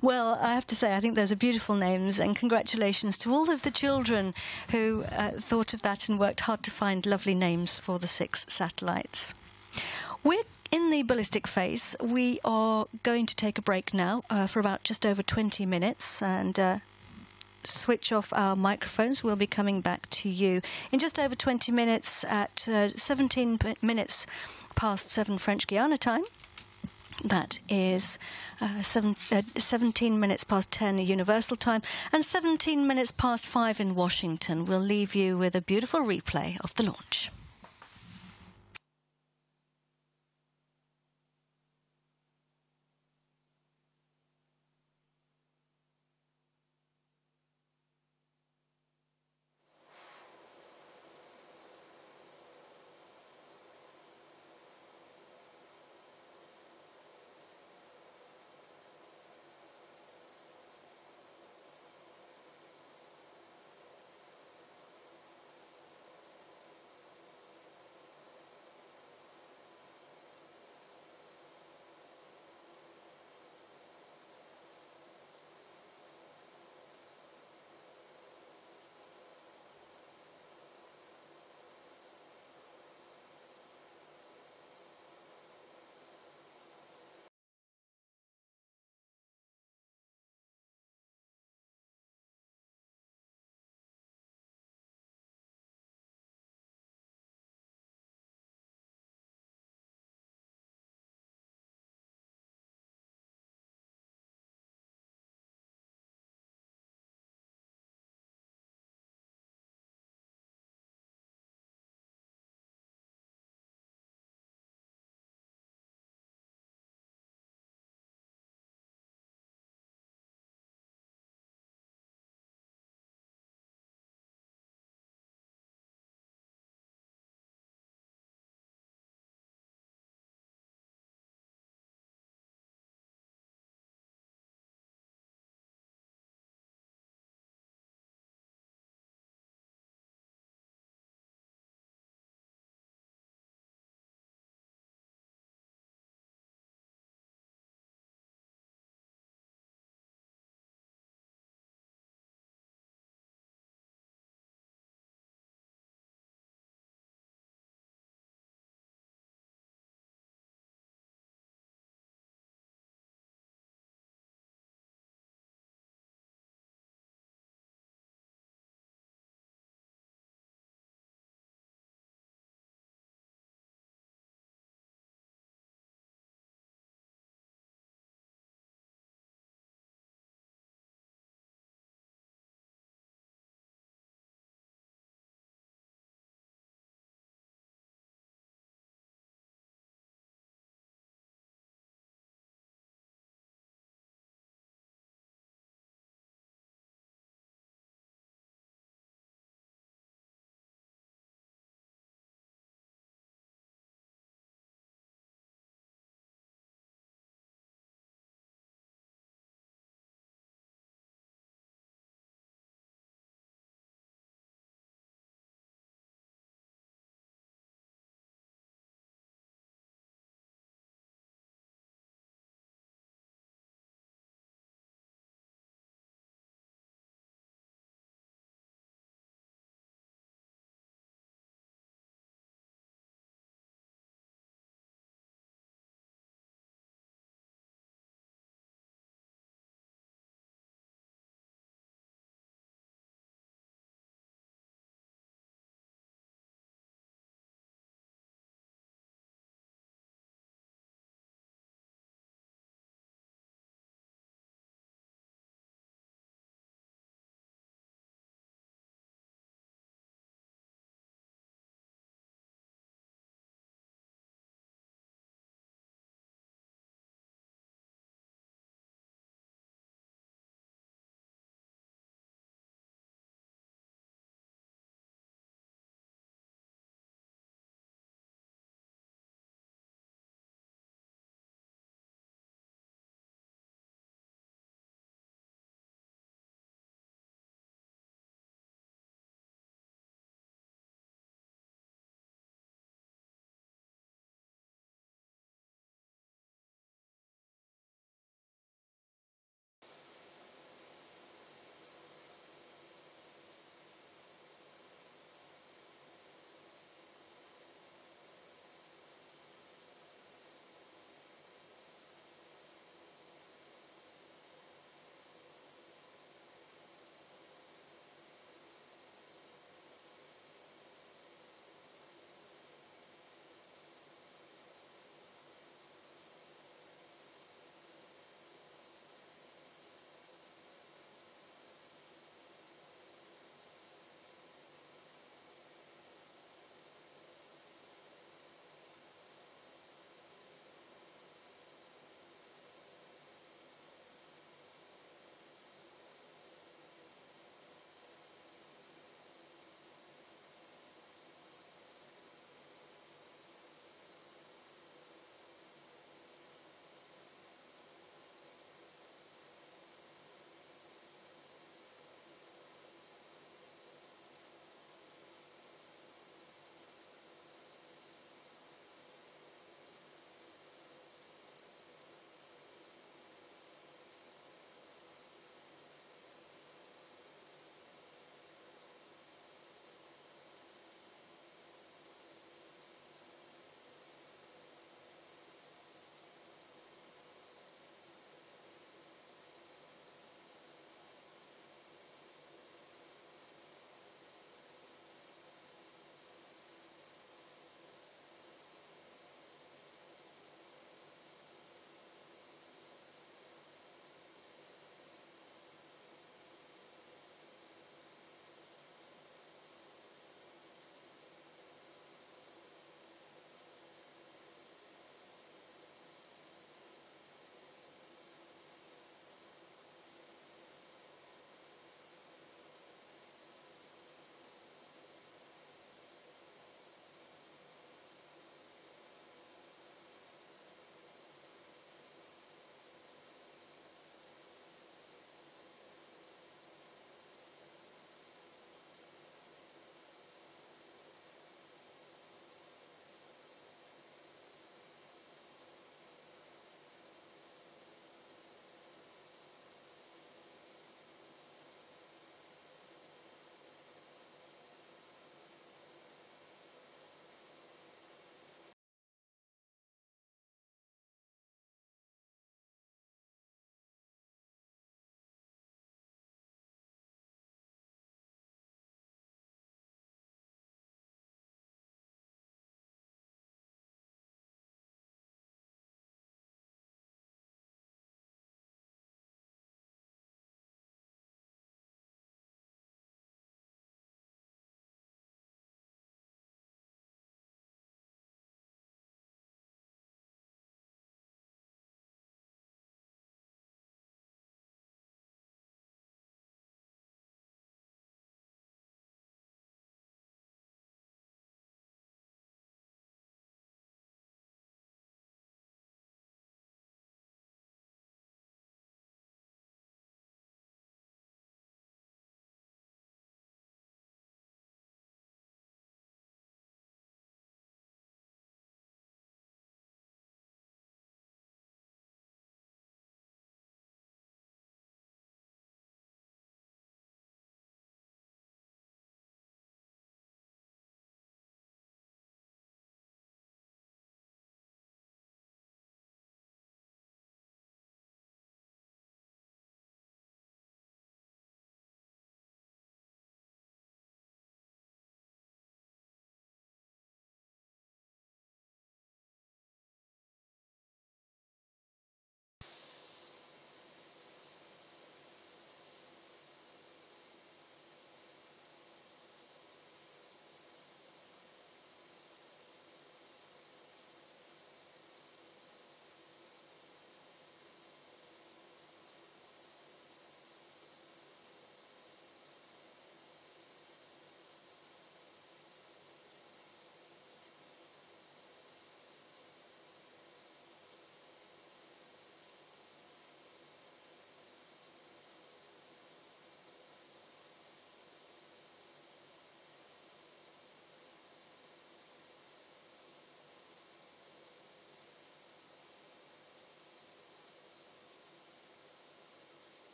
Speaker 1: Well, I have to say, I think those are beautiful names, and congratulations to all of the children who thought of that and worked hard to find lovely names for the 6 satellites. We're in the ballistic phase. We are going to take a break now for about just over 20 minutes, and switch off our microphones. We'll be coming back to you in just over 20 minutes at 17 minutes past 7 French Guiana time. That is 17 minutes past 10 Universal time and 17 minutes past 5 in Washington. We'll leave you with a beautiful replay of the launch.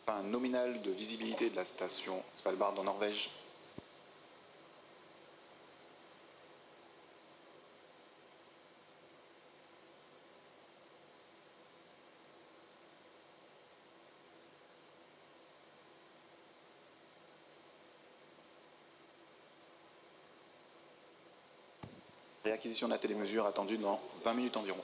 Speaker 6: Enfin, nominal de visibilité de la station Svalbard en Norvège. Réacquisition de la télémesure attendue dans 20 minutes environ.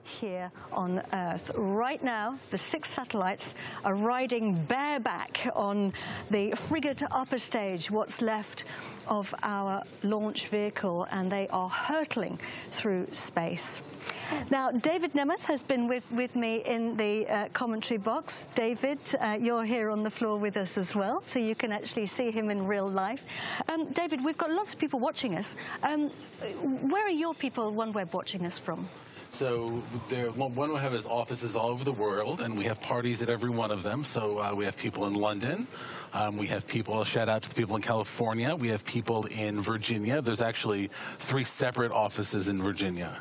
Speaker 1: here on Earth. Right now, the 6 satellites are riding bareback on the Fregat upper stage, what's left of our launch vehicle, and they are hurtling through space. Now, David Nemeth has been with me in the commentary box. David, you're here on the floor with us as well, so you can actually see him in real life. David, we've got lots of people watching us. Where are your people, OneWeb, watching us from?
Speaker 8: So OneWeb has offices all over the world, and we have parties at every one of them. So we have people in London. We have people, shout out to the people in California. We have people in Virginia. There's actually 3 separate offices in Virginia.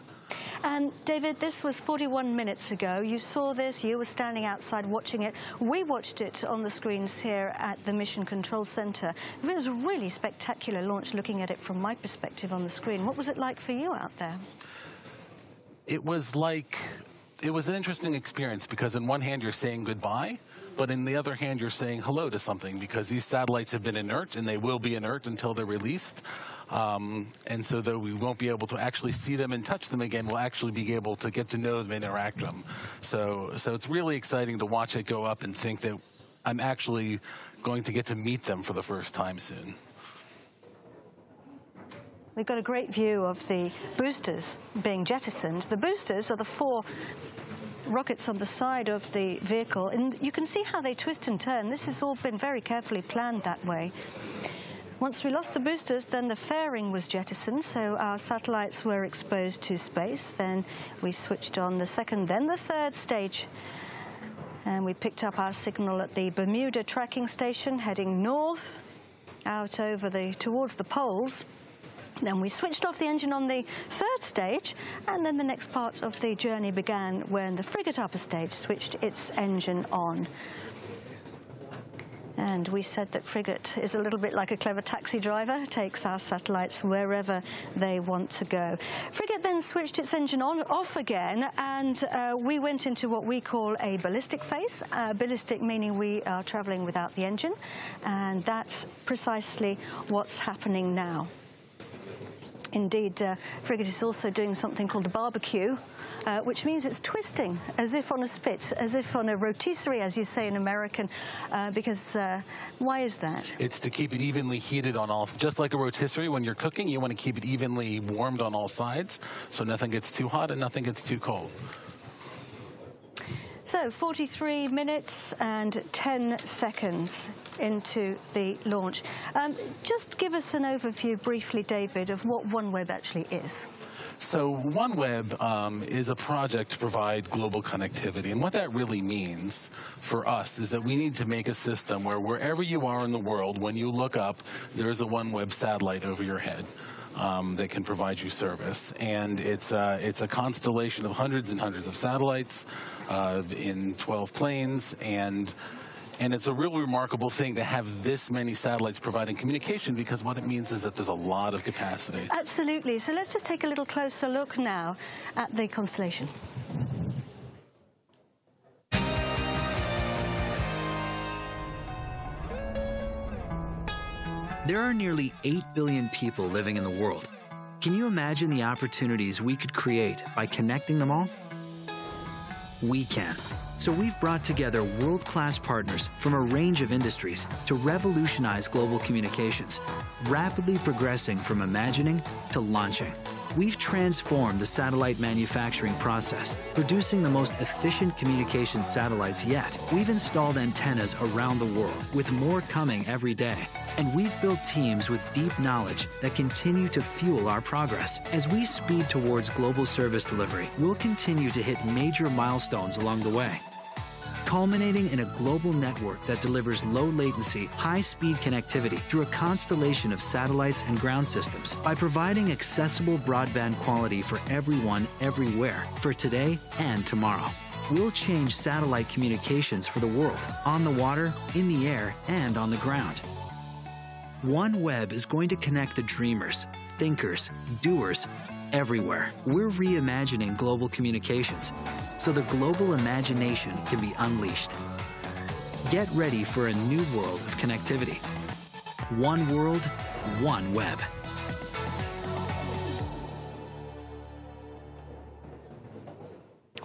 Speaker 1: And David, this was 41 minutes ago. You saw this, you were standing outside watching it. We watched it on the screens here at the Mission Control Center. It was a really spectacular launch, looking at it from my perspective on the screen. What was it like for you out there?
Speaker 8: It was an interesting experience, because in one hand you're saying goodbye, but in the other hand you're saying hello to something, because these satellites have been inert and they will be inert until they're released. And so though we won't be able to actually see them and touch them again, we'll actually be able to get to know them and interact with them. So it's really exciting to watch it go up and think that I'm actually going to get to meet them for the first time soon.
Speaker 1: We've got a great view of the boosters being jettisoned. The boosters are the 4 rockets on the side of the vehicle, and you can see how they twist and turn. This has all been very carefully planned that way. Once we lost the boosters, then the fairing was jettisoned, so our satellites were exposed to space. Then we switched on the 2nd, then the 3rd stage, and we picked up our signal at the Bermuda tracking station, heading north, out over towards the poles. Then we switched off the engine on the 3rd stage, and then the next part of the journey began when the Fregat upper stage switched its engine on. And we said that Fregat is a little bit like a clever taxi driver, takes our satellites wherever they want to go. Fregat then switched its engine off again, and we went into what we call a ballistic phase. Ballistic meaning we are traveling without the engine, and that's precisely what's happening now. Indeed, Fregat is also doing something called a barbecue, which means it's twisting as if on a spit, as if on a rotisserie, as you say in American, because why is that?
Speaker 8: It's to keep it evenly heated on all, just like a rotisserie. When you're cooking, you want to keep it evenly warmed on all sides, so nothing gets too hot and nothing gets too cold.
Speaker 1: So 43 minutes and 10 seconds into the launch. Just give us an overview briefly, David, of what OneWeb actually is.
Speaker 8: So OneWeb is a project to provide global connectivity, and what that really means for us is that we need to make a system where wherever you are in the world, when you look up, there's a OneWeb satellite over your head. That can provide you service, and it's a constellation of hundreds and hundreds of satellites in 12 planes, and it's a real remarkable thing to have this many satellites providing communication, because what it means is that there's a lot of capacity.
Speaker 1: Absolutely. So let's just take a little closer look now at the constellation.
Speaker 11: There are nearly 8 billion people living in the world. Can you imagine the opportunities we could create by connecting them all? We can. So we've brought together world-class partners from a range of industries to revolutionize global communications, rapidly progressing from imagining to launching. We've transformed the satellite manufacturing process, producing the most efficient communications satellites yet. We've installed antennas around the world, with more coming every day. And we've built teams with deep knowledge that continue to fuel our progress. As we speed towards global service delivery, we'll continue to hit major milestones along the way, culminating in a global network that delivers low-latency, high-speed connectivity through a constellation of satellites and ground systems by providing accessible broadband quality for everyone, everywhere, for today and tomorrow. We'll change satellite communications for the world, on the water, in the air, and on the ground. OneWeb is going to connect the dreamers, thinkers, doers, everywhere. We're reimagining global communications, so the global imagination can be unleashed. Get ready for a new world of connectivity. One world, OneWeb.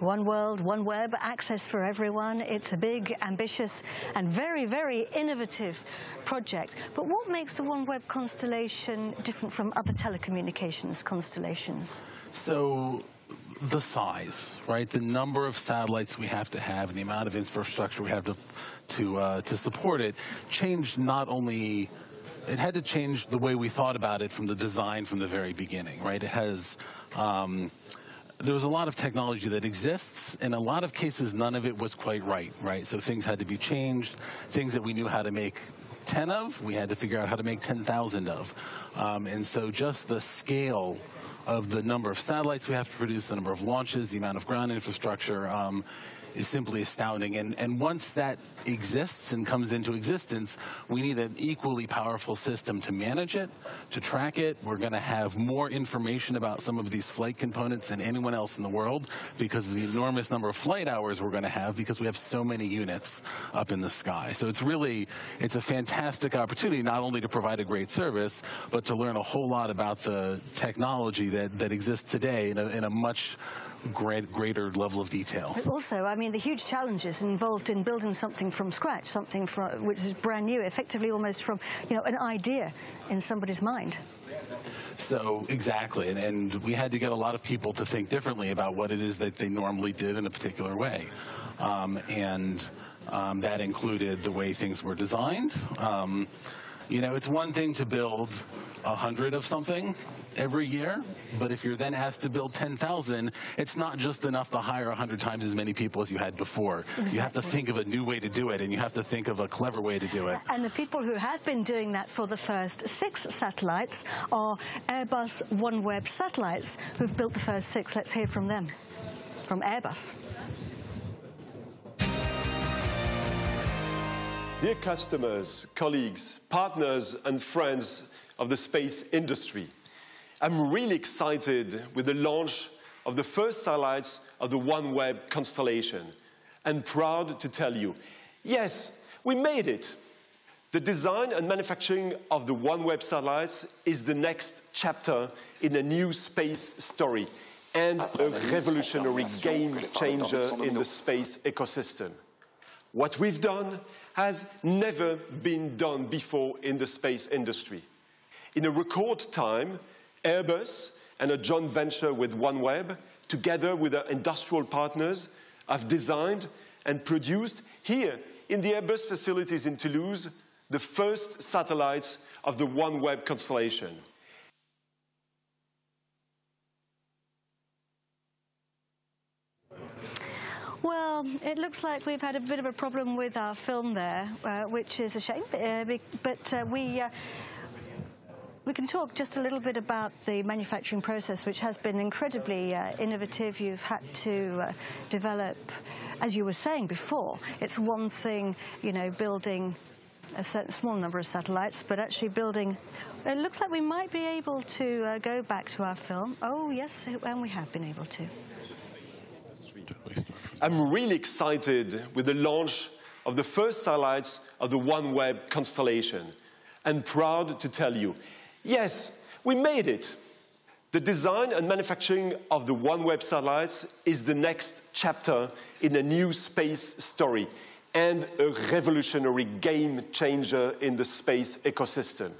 Speaker 1: One world, one web, access for everyone. It's a big, ambitious, and very, very innovative project. But what makes the OneWeb constellation different from other telecommunications constellations?
Speaker 8: So, the size, right? The number of satellites we have to have and the amount of infrastructure we have to support it changed not only. It had to change the way we thought about it from the design from the very beginning, right? It has. There was a lot of technology that exists. In a lot of cases, none of it was quite right? So things had to be changed. Things that we knew how to make 10 of, we had to figure out how to make 10,000 of. And so just the scale of the number of satellites we have to produce, the number of launches, the amount of ground infrastructure is simply astounding. And once that exists and comes into existence, we need an equally powerful system to manage it, to track it. We're going to have more information about some of these flight components than anyone else in the world because of the enormous number of flight hours we're going to have because we have so many units up in the sky. So it's a fantastic opportunity not only to provide a great service, but to learn a whole lot about the technology that exists today in a much greater level of detail.
Speaker 1: But also, I mean, the huge challenges involved in building something from scratch, something which is brand new, effectively almost from, an idea in somebody's mind.
Speaker 8: So, exactly, and we had to get a lot of people to think differently about what it is that they normally did in a particular way. That included the way things were designed. It's one thing to build 100 of something every year, but if you're then asked to build 10,000, it's not just enough to hire 100 times as many people as you had before. Exactly. You have to think of a new way to do it, and you have to think of a clever way to do it.
Speaker 1: And the people who have been doing that for the first 6 satellites are Airbus OneWeb satellites who've built the first 6. Let's hear from them, from Airbus.
Speaker 12: Dear customers, colleagues, partners and friends of the space industry, I'm really excited with the launch of the first satellites of the OneWeb constellation and proud to tell you, yes, we made it. The design and manufacturing of the OneWeb satellites is the next chapter in a new space story and a revolutionary game changer in the space ecosystem. What we've done has never been done before in the space industry. In a record time, Airbus and a joint venture with OneWeb, together with our industrial partners, have designed and produced here in the Airbus facilities in Toulouse the first satellites of the OneWeb constellation.
Speaker 1: Well, it looks like we've had a bit of a problem with our film there, which is a shame, but we can talk just a little bit about the manufacturing process, which has been incredibly innovative. You've had to develop, as you were saying before, it's one thing, building a certain small number of satellites, but actually building, it looks like we might be able to go back to our film. Oh, yes, and we have been able to.
Speaker 12: I'm really excited with the launch of the first satellites of the OneWeb constellation and proud to tell you, yes, we made it. The design and manufacturing of the OneWeb satellites is the next chapter in a new space story and a revolutionary game changer in the space ecosystem.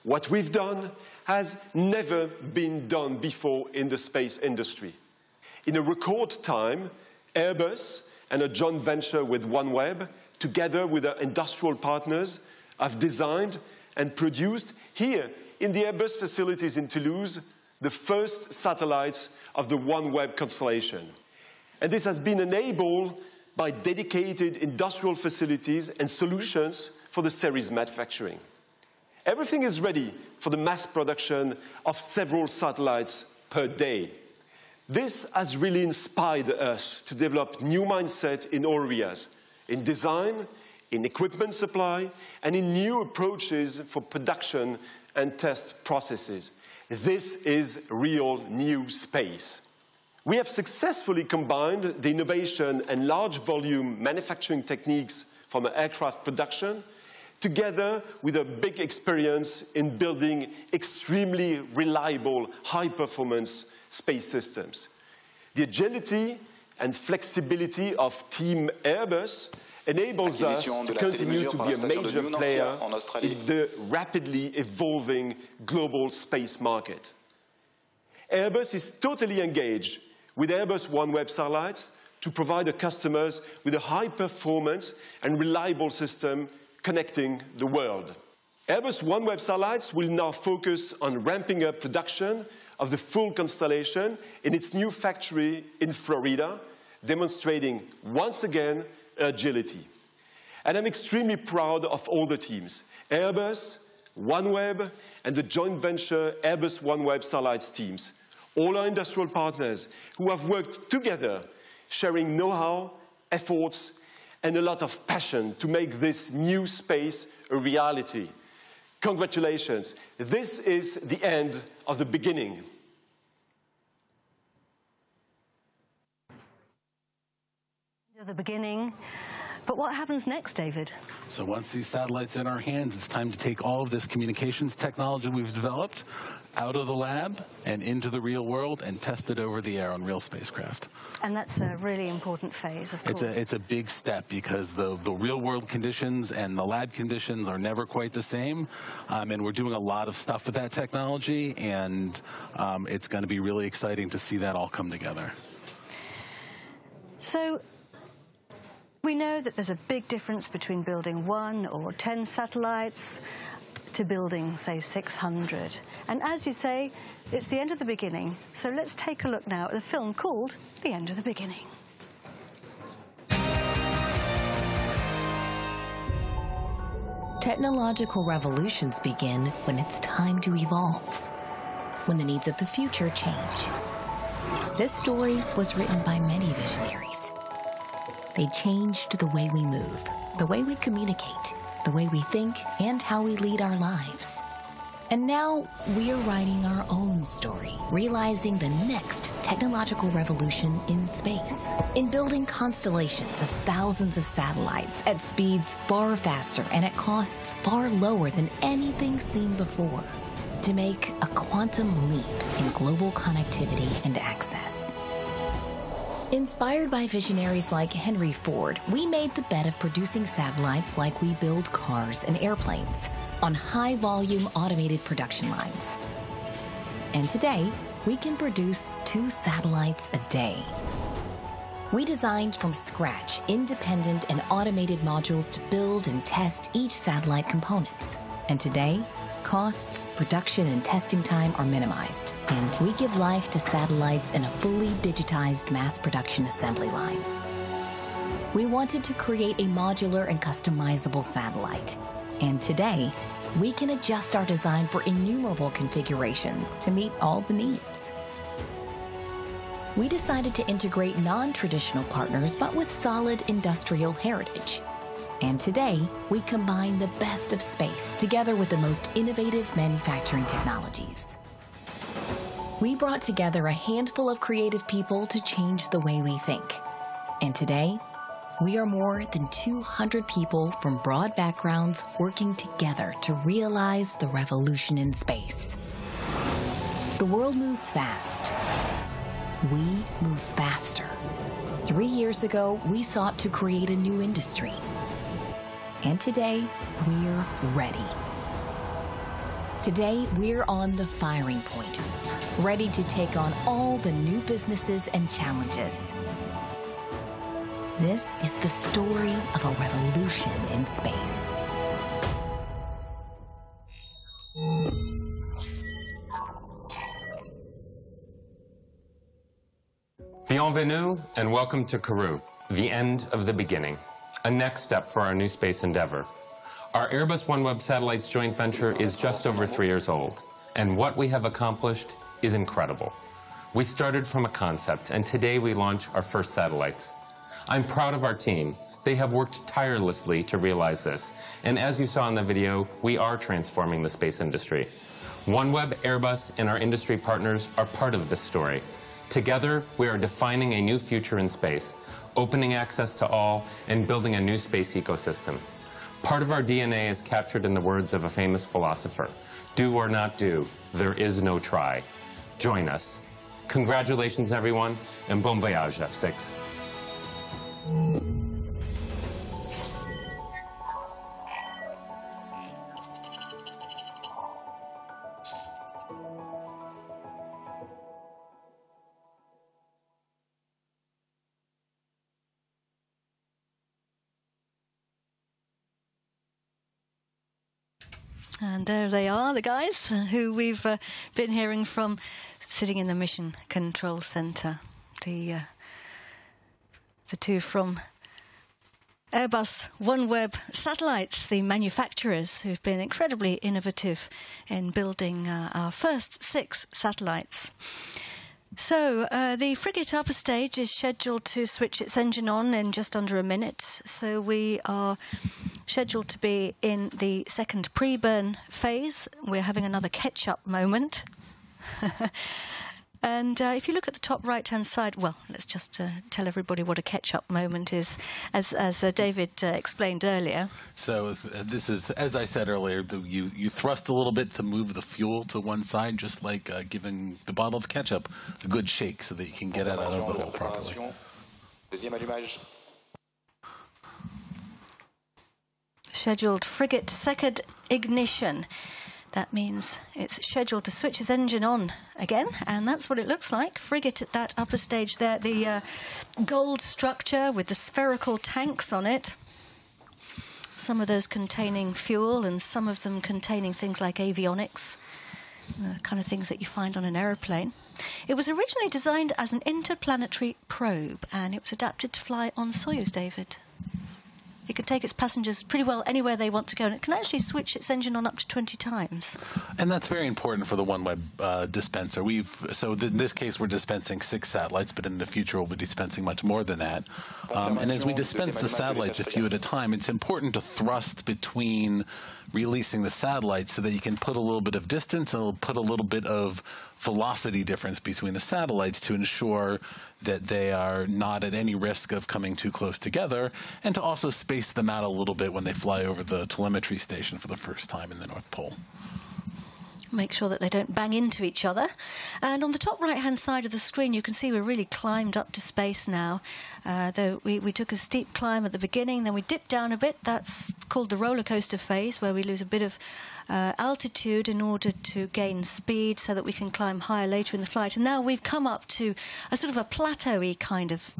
Speaker 12: What we've done has never been done before in the space industry. In a record time, Airbus and a joint venture with OneWeb, together with our industrial partners, have designed and produced here in the Airbus facilities in Toulouse the first satellites of the OneWeb constellation. And this has been enabled by dedicated industrial facilities and solutions for the series manufacturing. Everything is ready for the mass production of several satellites per day. This has really inspired us to develop new mindset in all areas, in design, in equipment supply, and in new approaches for production and test processes. This is real new space. We have successfully combined the innovation and large volume manufacturing techniques from aircraft production together with a big experience in building extremely reliable, high-performance space systems. The agility and flexibility of Team Airbus enables us to continue to be a major player in the rapidly evolving global space market. Airbus is totally engaged with Airbus OneWeb satellites to provide the customers with a high-performance and reliable system connecting the world. Airbus OneWeb satellites will now focus on ramping up production of the full constellation in its new factory in Florida, demonstrating once again agility. And I'm extremely proud of all the teams, Airbus, OneWeb, and the joint venture Airbus OneWeb satellites teams, all our industrial partners who have worked together, sharing know-how, efforts, and a lot of passion to make this new space a reality. Congratulations. This is the end of the beginning.
Speaker 1: The beginning. But what happens next, David?
Speaker 8: So once these satellites are in our hands, it's time to take all of this communications technology we've developed out of the lab and into the real world and test it over the air on real spacecraft.
Speaker 1: And that's a really important phase, of course.
Speaker 8: It's a big step because the real world conditions and the lab conditions are never quite the same. And we're doing a lot of stuff with that technology, and it's going to be really exciting to see that all come together.
Speaker 1: So we know that there's a big difference between building 1 or 10 satellites to building, say, 600. And as you say, it's the end of the beginning. So let's take a look now at a film called The End of the Beginning.
Speaker 13: Technological revolutions begin when it's time to evolve, when the needs of the future change. This story was written by many visionaries. They changed the way we move, the way we communicate, the way we think, and how we lead our lives. And now we're writing our own story, realizing the next technological revolution in space, in building constellations of thousands of satellites at speeds far faster and at costs far lower than anything seen before, to make a quantum leap in global connectivity and access. Inspired by visionaries like Henry Ford, we made the bet of producing satellites like we build cars and airplanes on high-volume automated production lines. And today, we can produce 2 satellites a day. We designed from scratch independent and automated modules to build and test each satellite components. And today, costs, production, and testing time are minimized. And we give life to satellites in a fully digitized mass production assembly line. We wanted to create a modular and customizable satellite. And today, we can adjust our design for innumerable configurations to meet all the needs. We decided to integrate non-traditional partners, but with solid industrial heritage. And today, we combine the best of space together with the most innovative manufacturing technologies. We brought together a handful of creative people to change the way we think. And today, we are more than 200 people from broad backgrounds working together to realize the revolution in space. The world moves fast. We move faster. 3 years ago, we sought to create a new industry. And today, we're ready. Today, we're on the firing point, ready to take on all the new businesses and challenges. This is the story of a revolution in space.
Speaker 14: Bienvenue and welcome to Kourou, the end of the beginning. A next step for our new space endeavor. Our Airbus OneWeb Satellites joint venture is just over 3 years old, and what we have accomplished is incredible. We started from a concept, and today we launch our first satellites. I'm proud of our team. They have worked tirelessly to realize this, and as you saw in the video, we are transforming the space industry. OneWeb, Airbus, and our industry partners are part of this story. Together, we are defining a new future in space, opening access to all, and building a new space ecosystem. Part of our DNA is captured in the words of a famous philosopher. Do or not do, there is no try. Join us. Congratulations, everyone, and bon voyage, F6.
Speaker 1: And there they are, the guys who we've been hearing from, sitting in the Mission Control Centre. The two from Airbus OneWeb Satellites, the manufacturers who've been incredibly innovative in building our first 6 satellites. So the frigate upper stage is scheduled to switch its engine on in just under a minute. So we are scheduled to be in the second pre-burn phase. We're having another catch-up moment. And if you look at the top right-hand side, well, let's just tell everybody what a catch-up moment is, as David explained earlier.
Speaker 8: So this is, as I said earlier, you thrust a little bit to move the fuel to one side, just like giving the bottle of ketchup a good shake so that you can get it out of the hole properly.
Speaker 1: Scheduled frigate second ignition. That means it's scheduled to switch its engine on again, and that's what it looks like. Frigate at that upper stage there, the gold structure with the spherical tanks on it. Some of those containing fuel and some of them containing things like avionics, the kind of things that you find on an aeroplane. It was originally designed as an interplanetary probe, and it was adapted to fly on Soyuz, David. It can take its passengers pretty well anywhere they want to go, and it can actually switch its engine on up to 20 times.
Speaker 8: And that's very important for the OneWeb dispenser. So in this case, we're dispensing 6 satellites, but in the future, we'll be dispensing much more than that. And as we dispense the satellites a few at a time, it's important to thrust between releasing the satellites so that you can put a little bit of distance and put a little bit of velocity difference between the satellites to ensure that they are not at any risk of coming too close together, and to also space them out a little bit when they fly over the telemetry station for the first time in the North Pole.
Speaker 1: Make sure that they don't bang into each other. And on the top right-hand side of the screen, you can see we're really climbed up to space now. Though we took a steep climb at the beginning, then we dipped down a bit. That's called the roller coaster phase, where we lose a bit of altitude in order to gain speed so that we can climb higher later in the flight. And now we've come up to a sort of a plateau-y kind of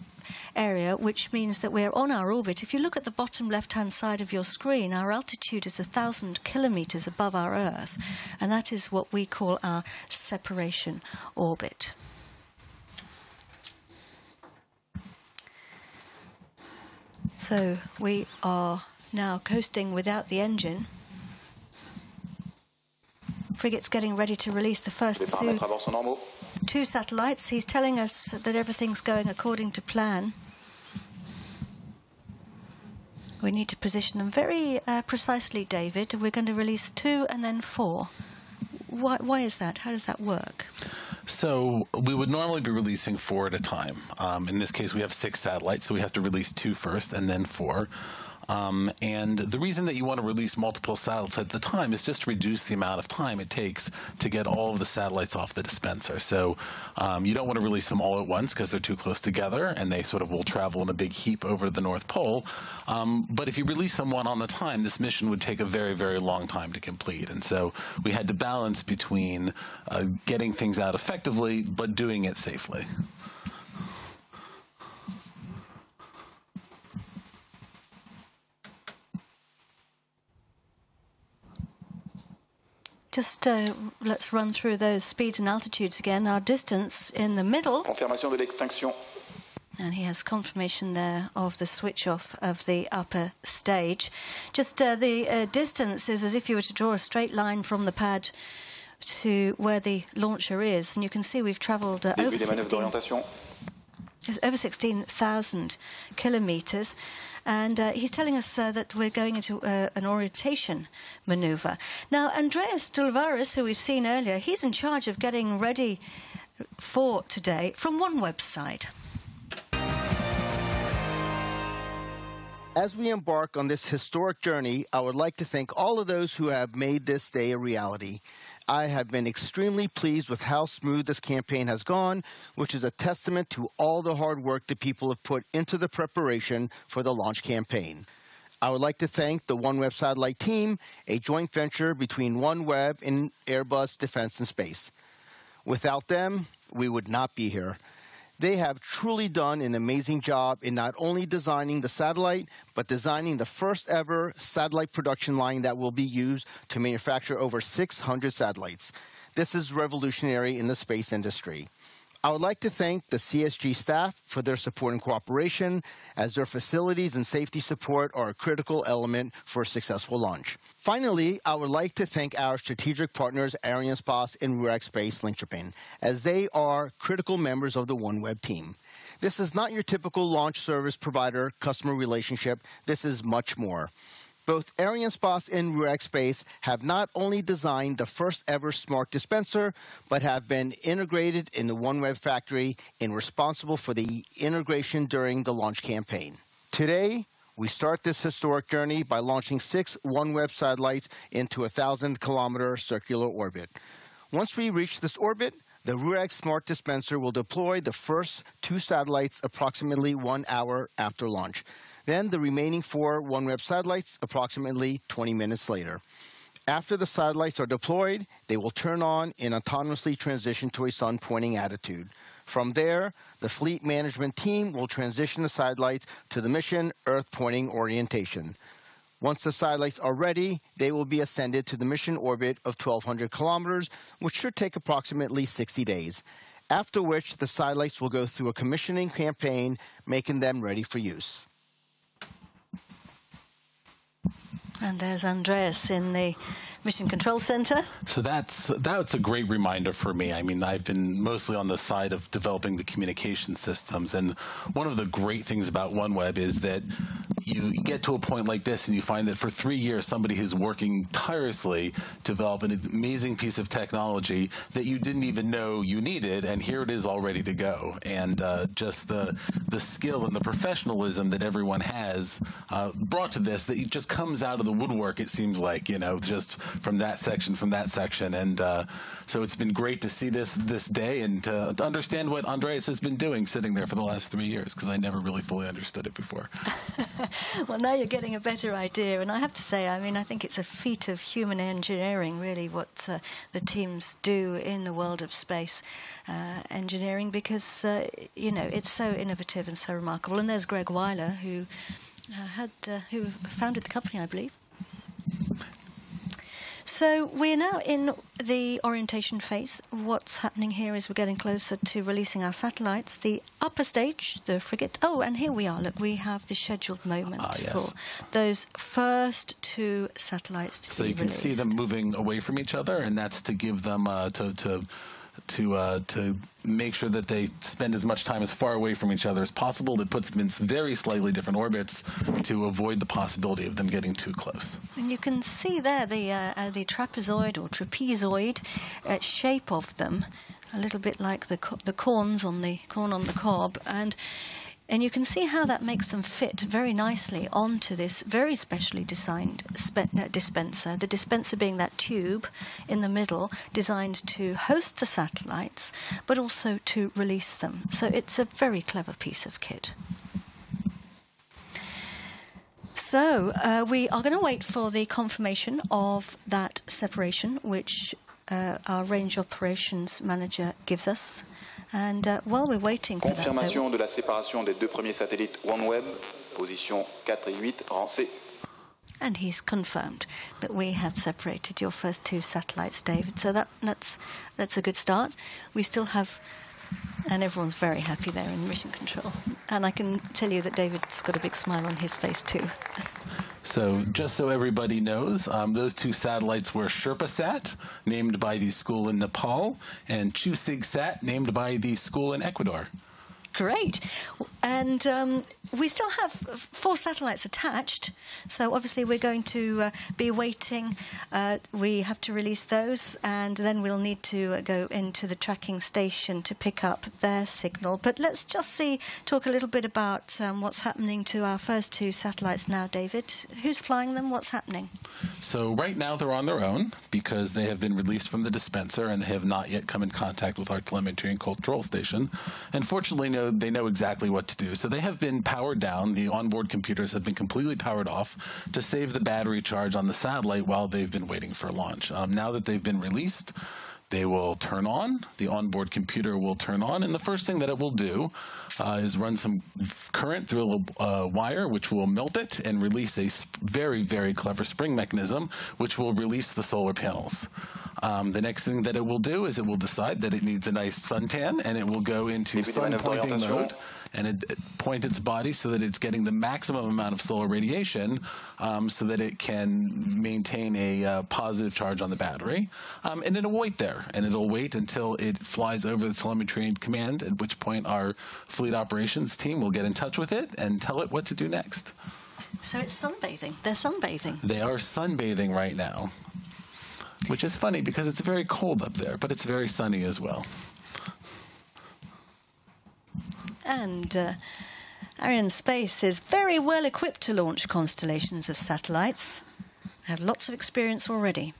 Speaker 1: area, which means that we're on our orbit. If you look at the bottom left-hand side of your screen, our altitude is 1,000 kilometers above our Earth, and that is what we call our separation orbit. So we are now coasting without the engine. Frigate's getting ready to release the first 2 satellites. He's telling us that everything's going according to plan. We need to position them very precisely, David. We're going to release 2 and then 4. Why is that? How does that work?
Speaker 8: So we would normally be releasing 4 at a time. In this case, we have 6 satellites, so we have to release 2 first and then 4. And the reason that you want to release multiple satellites at the time is just to reduce the amount of time it takes to get all of the satellites off the dispenser. So you don't want to release them all at once because they're too close together and they sort of will travel in a big heap over the North Pole. But if you release them one on a time, this mission would take a very, very long time to complete. And so we had to balance between getting things out effectively but doing it safely.
Speaker 1: Just let's run through those speeds and altitudes again. Our distance in the middle.
Speaker 6: Confirmation de l'extinction.
Speaker 1: And he has confirmation there of the switch off of the upper stage. Just the distance is as if you were to draw a straight line from the pad to where the launcher is. And you can see we've travelled over 16,000 kilometres. And he's telling us that we're going into an orientation manoeuvre. Now, Andreas Dulvaris, who we've seen earlier, he's in charge of getting ready for today from OneWeb's side.
Speaker 15: As we embark on this historic journey, I would like to thank all of those who have made this day a reality. I have been extremely pleased with how smooth this campaign has gone, which is a testament to all the hard work that people have put into the preparation for the launch campaign. I would like to thank the OneWeb satellite team, a joint venture between OneWeb and Airbus Defence and Space. Without them, we would not be here. They have truly done an amazing job in not only designing the satellite, but designing the first ever satellite production line that will be used to manufacture over 600 satellites. This is revolutionary in the space industry. I would like to thank the CSG staff for their support and cooperation, as their facilities and safety support are a critical element for a successful launch. Finally, I would like to thank our strategic partners, Arianespace and RUAG-Space Linktrapin, as they are critical members of the OneWeb team. This is not your typical launch service provider-customer relationship. This is much more. Both Arianespace and RUAG-Space have not only designed the first ever smart dispenser, but have been integrated in the OneWeb factory and responsible for the integration during the launch campaign. Today, we start this historic journey by launching 6 OneWeb satellites into a 1,000-kilometer circular orbit. Once we reach this orbit, the RUAG Smart Dispenser will deploy the first 2 satellites approximately 1 hour after launch. Then the remaining 4 OneWeb satellites approximately 20 minutes later. After the satellites are deployed, they will turn on and autonomously transition to a sun-pointing attitude. From there, the fleet management team will transition the satellites to the mission Earth-pointing orientation. Once the satellites are ready, they will be ascended to the mission orbit of 1,200 kilometers, which should take approximately 60 days, after which the satellites will go through a commissioning campaign, making them ready for use.
Speaker 1: And there's Andreas in the Mission Control Center.
Speaker 8: So that's a great reminder for me. I mean, I've been mostly on the side of developing the communication systems, and one of the great things about OneWeb is that you get to a point like this and you find that for 3 years somebody who's working tirelessly to develop an amazing piece of technology that you didn't even know you needed, and here it is all ready to go. And just the skill and the professionalism that everyone has brought to this, that it just comes out of the woodwork, it seems like, you know, just from that section. And so it's been great to see this day and to understand what Andreas has been doing sitting there for the last 3 years, because I never really fully understood it before.
Speaker 1: Well, now you're getting a better idea. And I have to say, I mean, I think it's a feat of human engineering, really, what the teams do in the world of space engineering, because, you know, it's so innovative and so remarkable. And there's Greg Weiler, who founded the company, I believe. So we're now in the orientation phase. What's happening here is we're getting closer to releasing our satellites. The upper stage, the frigate. Oh, and here we are. Look, we have the scheduled moment for those first 2 satellites to be released.
Speaker 8: So you can see them moving away from each other, and that's to give them to make sure that they spend as much time as far away from each other as possible. That puts them in very slightly different orbits to avoid the possibility of them getting too close.
Speaker 1: And you can see there the trapezoid or trapezoid shape of them, a little bit like the corn on the cob, and you can see how that makes them fit very nicely onto this very specially designed dispenser, the dispenser being that tube in the middle designed to host the satellites, but also to release them. So it's a very clever piece of kit. So we are going to wait for the confirmation of that separation, which our range operations manager gives us. And while we're waiting for that...
Speaker 6: Confirmation de la séparation des 2 premiers satellites OneWeb, position 4 et 8, rang C.
Speaker 1: And he's confirmed that we have separated your first 2 satellites, David. So that's a good start. We still have... And everyone's very happy there in Mission Control. And I can tell you that David's got a big smile on his face too.
Speaker 8: So just so everybody knows, those 2 satellites were SherpaSat, named by the school in Nepal, and ChuSigSat, named by the school in Ecuador.
Speaker 1: Great. And we still have 4 satellites attached, so obviously we're going to be waiting. We have to release those, and then we'll need to go into the tracking station to pick up their signal. But let's just talk a little bit about what's happening to our first 2 satellites now, David. Who's flying them? What's happening?
Speaker 8: So right now they're on their own because they have been released from the dispenser and they have not yet come in contact with our telemetry and control station. And fortunately, they know exactly what to do. So they have been powered down. The onboard computers have been completely powered off to save the battery charge on the satellite while they've been waiting for launch. Now that they've been released, they will turn on, the onboard computer will turn on, and the first thing that it will do is run some current through a wire, which will melt it and release a very, very clever spring mechanism, which will release the solar panels. The next thing that it will do is it will decide that it needs a nice suntan, and it will go into sun pointing mode, and it point its body so that it's getting the maximum amount of solar radiation so that it can maintain a positive charge on the battery. And it'll wait there, and it'll wait until it flies over the telemetry and command, at which point our fleet operations team will get in touch with it and tell it what to do next.
Speaker 1: So it's sunbathing. They're sunbathing.
Speaker 8: They are sunbathing right now, which is funny because it's very cold up there, but it's very sunny as well.
Speaker 1: And Arianespace is very well equipped to launch constellations of satellites. They have lots of experience already.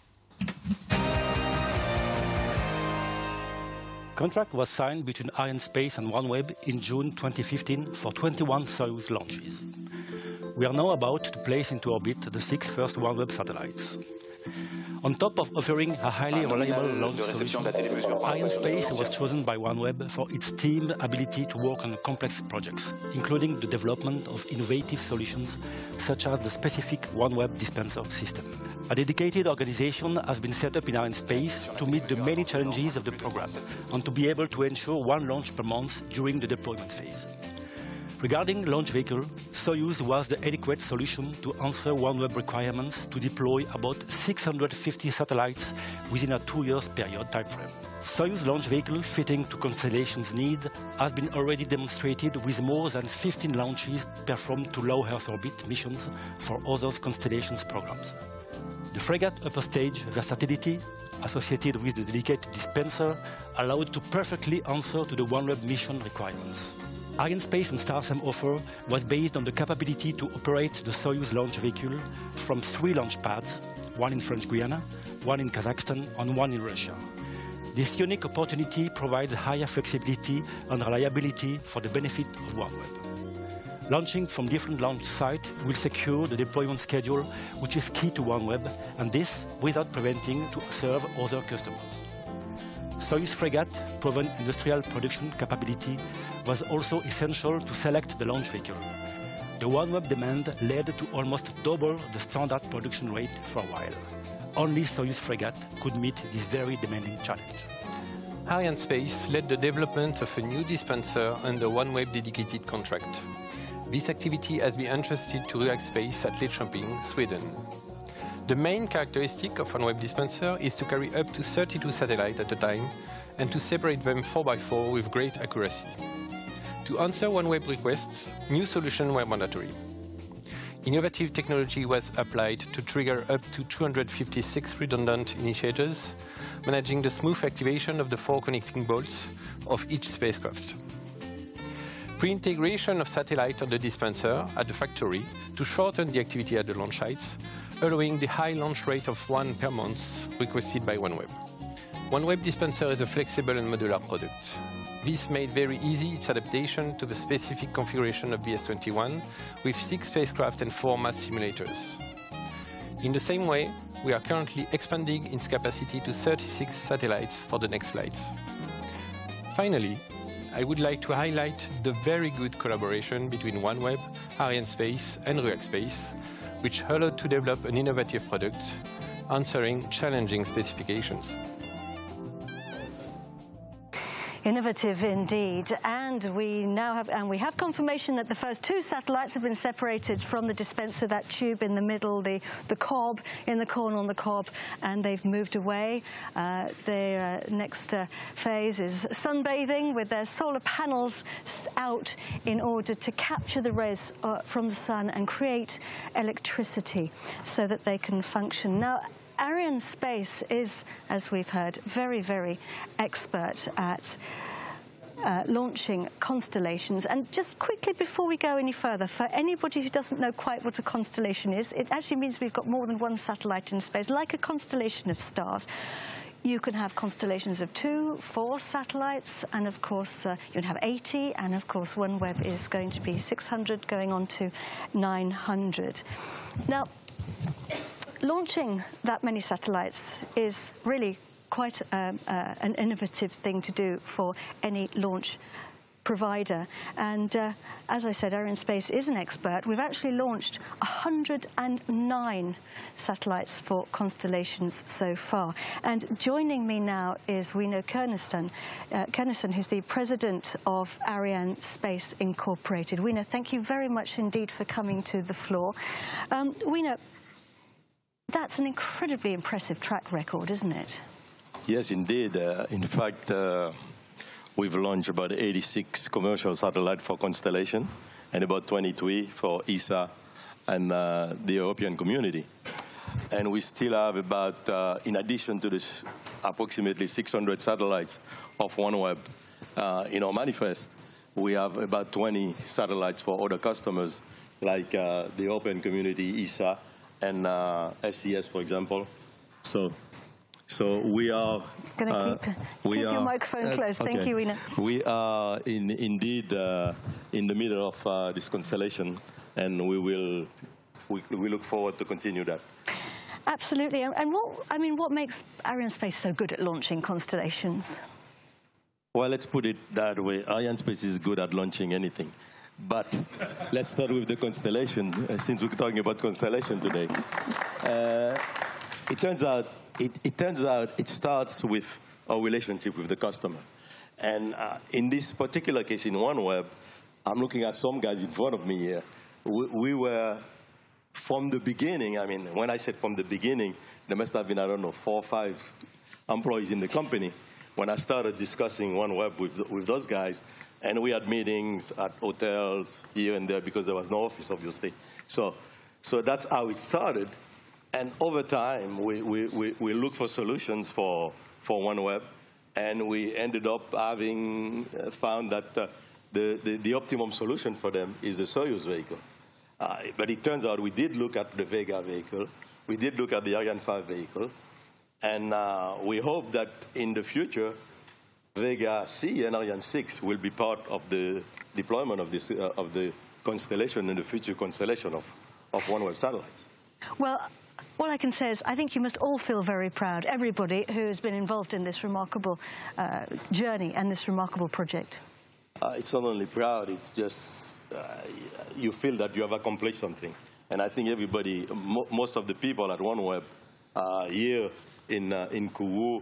Speaker 16: Contract was signed between Arianespace and OneWeb in June 2015 for 21 Soyuz launches. We are now about to place into orbit the 6 first OneWeb satellites. On top of offering a highly reliable launch solution, Arianespace was chosen by OneWeb for its team's ability to work on complex projects, including the development of innovative solutions such as the specific OneWeb dispenser system. A dedicated organization has been set up in Arianespace to meet the many challenges of the program and to be able to ensure 1 launch per month during the deployment phase. Regarding launch vehicle, Soyuz was the adequate solution to answer OneWeb requirements to deploy about 650 satellites within a 2-year period timeframe. Soyuz launch vehicle fitting to constellation's needs has been already demonstrated with more than 15 launches performed to low Earth orbit missions for other constellations programs. The Fregat upper stage versatility associated with the dedicated dispenser allowed to perfectly answer to the OneWeb mission requirements. Arianespace and StarSem offer was based on the capability to operate the Soyuz launch vehicle from 3 launch pads, 1 in French Guiana, 1 in Kazakhstan, and 1 in Russia. This unique opportunity provides higher flexibility and reliability for the benefit of OneWeb. Launching from different launch sites will secure the deployment schedule, which is key to OneWeb, and this without preventing to serve other customers. Soyuz Fregat proven industrial production capability was also essential to select the launch vehicle. The OneWeb demand led to almost double the standard production rate for a while. Only Soyuz Fregat could meet this very demanding challenge.
Speaker 17: Arianespace led the development of a new dispenser under OneWeb dedicated contract. This activity has been entrusted to Fregat at Lidköping, Sweden. The main characteristic of OneWeb dispenser is to carry up to 32 satellites at a time and to separate them 4x4 with great accuracy. To answer OneWeb requests, new solutions were mandatory. Innovative technology was applied to trigger up to 256 redundant initiators, managing the smooth activation of the 4 connecting bolts of each spacecraft. Pre-integration of satellite on the dispenser at the factory to shorten the activity at the launch sites, allowing the high launch rate of 1 per month requested by OneWeb. OneWeb dispenser is a flexible and modular product. This made very easy its adaptation to the specific configuration of VS21 with 6 spacecraft and 4 mass simulators. In the same way, we are currently expanding its capacity to 36 satellites for the next flights. Finally, I would like to highlight the very good collaboration between OneWeb, Arianespace and Fregat-m, which allowed to develop an innovative product answering challenging specifications.
Speaker 1: Innovative indeed, and we have confirmation that the first 2 satellites have been separated from the dispenser, that tube in the middle, the cob in the corner on the cob, and they've moved away. Their next phase is sunbathing with their solar panels out in order to capture the rays from the sun and create electricity so that they can function. Now, Arianespace is, as we've heard, very, very expert at launching constellations. And just quickly before we go any further, for anybody who doesn't know quite what a constellation is, it actually means we've got more than one satellite in space, like a constellation of stars. You can have constellations of 2, 4 satellites, and of course you can have 80, and of course OneWeb is going to be 600, going on to 900. Now, launching that many satellites is really quite an innovative thing to do for any launch provider. And as I said, Arianespace is an expert. We've actually launched 109 satellites for constellations so far. And joining me now is Kearnison, who's the president of Arianespace Incorporated. Weena, thank you very much indeed for coming to the floor. Weena, that's an incredibly impressive track record, isn't it?
Speaker 18: Yes, indeed. In fact, we've launched about 86 commercial satellites for constellation and about 23 for ESA and the European community. And we still have about, in addition to this, approximately 600 satellites of OneWeb in our manifest, we have about 20 satellites for other customers, like the European community, ESA, and SES, for example. So we are...
Speaker 1: Keep your microphone close.
Speaker 18: Okay.
Speaker 1: Thank you, Weena.
Speaker 18: We are indeed in the middle of this constellation, and we look forward to continue that.
Speaker 1: Absolutely. And what makes Arianespace so good at launching constellations?
Speaker 18: Well, let's put it that way. Arianespace is good at launching anything. But let's start with the constellation, since we're talking about constellation today. It turns out it starts with our relationship with the customer. And in this particular case, in OneWeb, I'm looking at some guys in front of me here. We were, from the beginning, I mean, when I said from the beginning, there must have been, I don't know, 4 or 5 employees in the company when I started discussing OneWeb with those guys. And we had meetings at hotels here and there because there was no office, obviously. So that's how it started. And over time, we looked for solutions for OneWeb, and we ended up having found that the optimum solution for them is the Soyuz vehicle. But it turns out we did look at the Vega vehicle, we did look at the Ariane 5 vehicle, and we hope that in the future, Vega C and Ariane 6 will be part of the deployment of this of the constellation and the future constellation of OneWeb satellites.
Speaker 1: Well, all I can say is I think you must all feel very proud, everybody who has been involved in this remarkable journey and this remarkable project.
Speaker 18: It's not only proud, it's just you feel that you have accomplished something. And I think everybody, most of the people at OneWeb here in Kourou,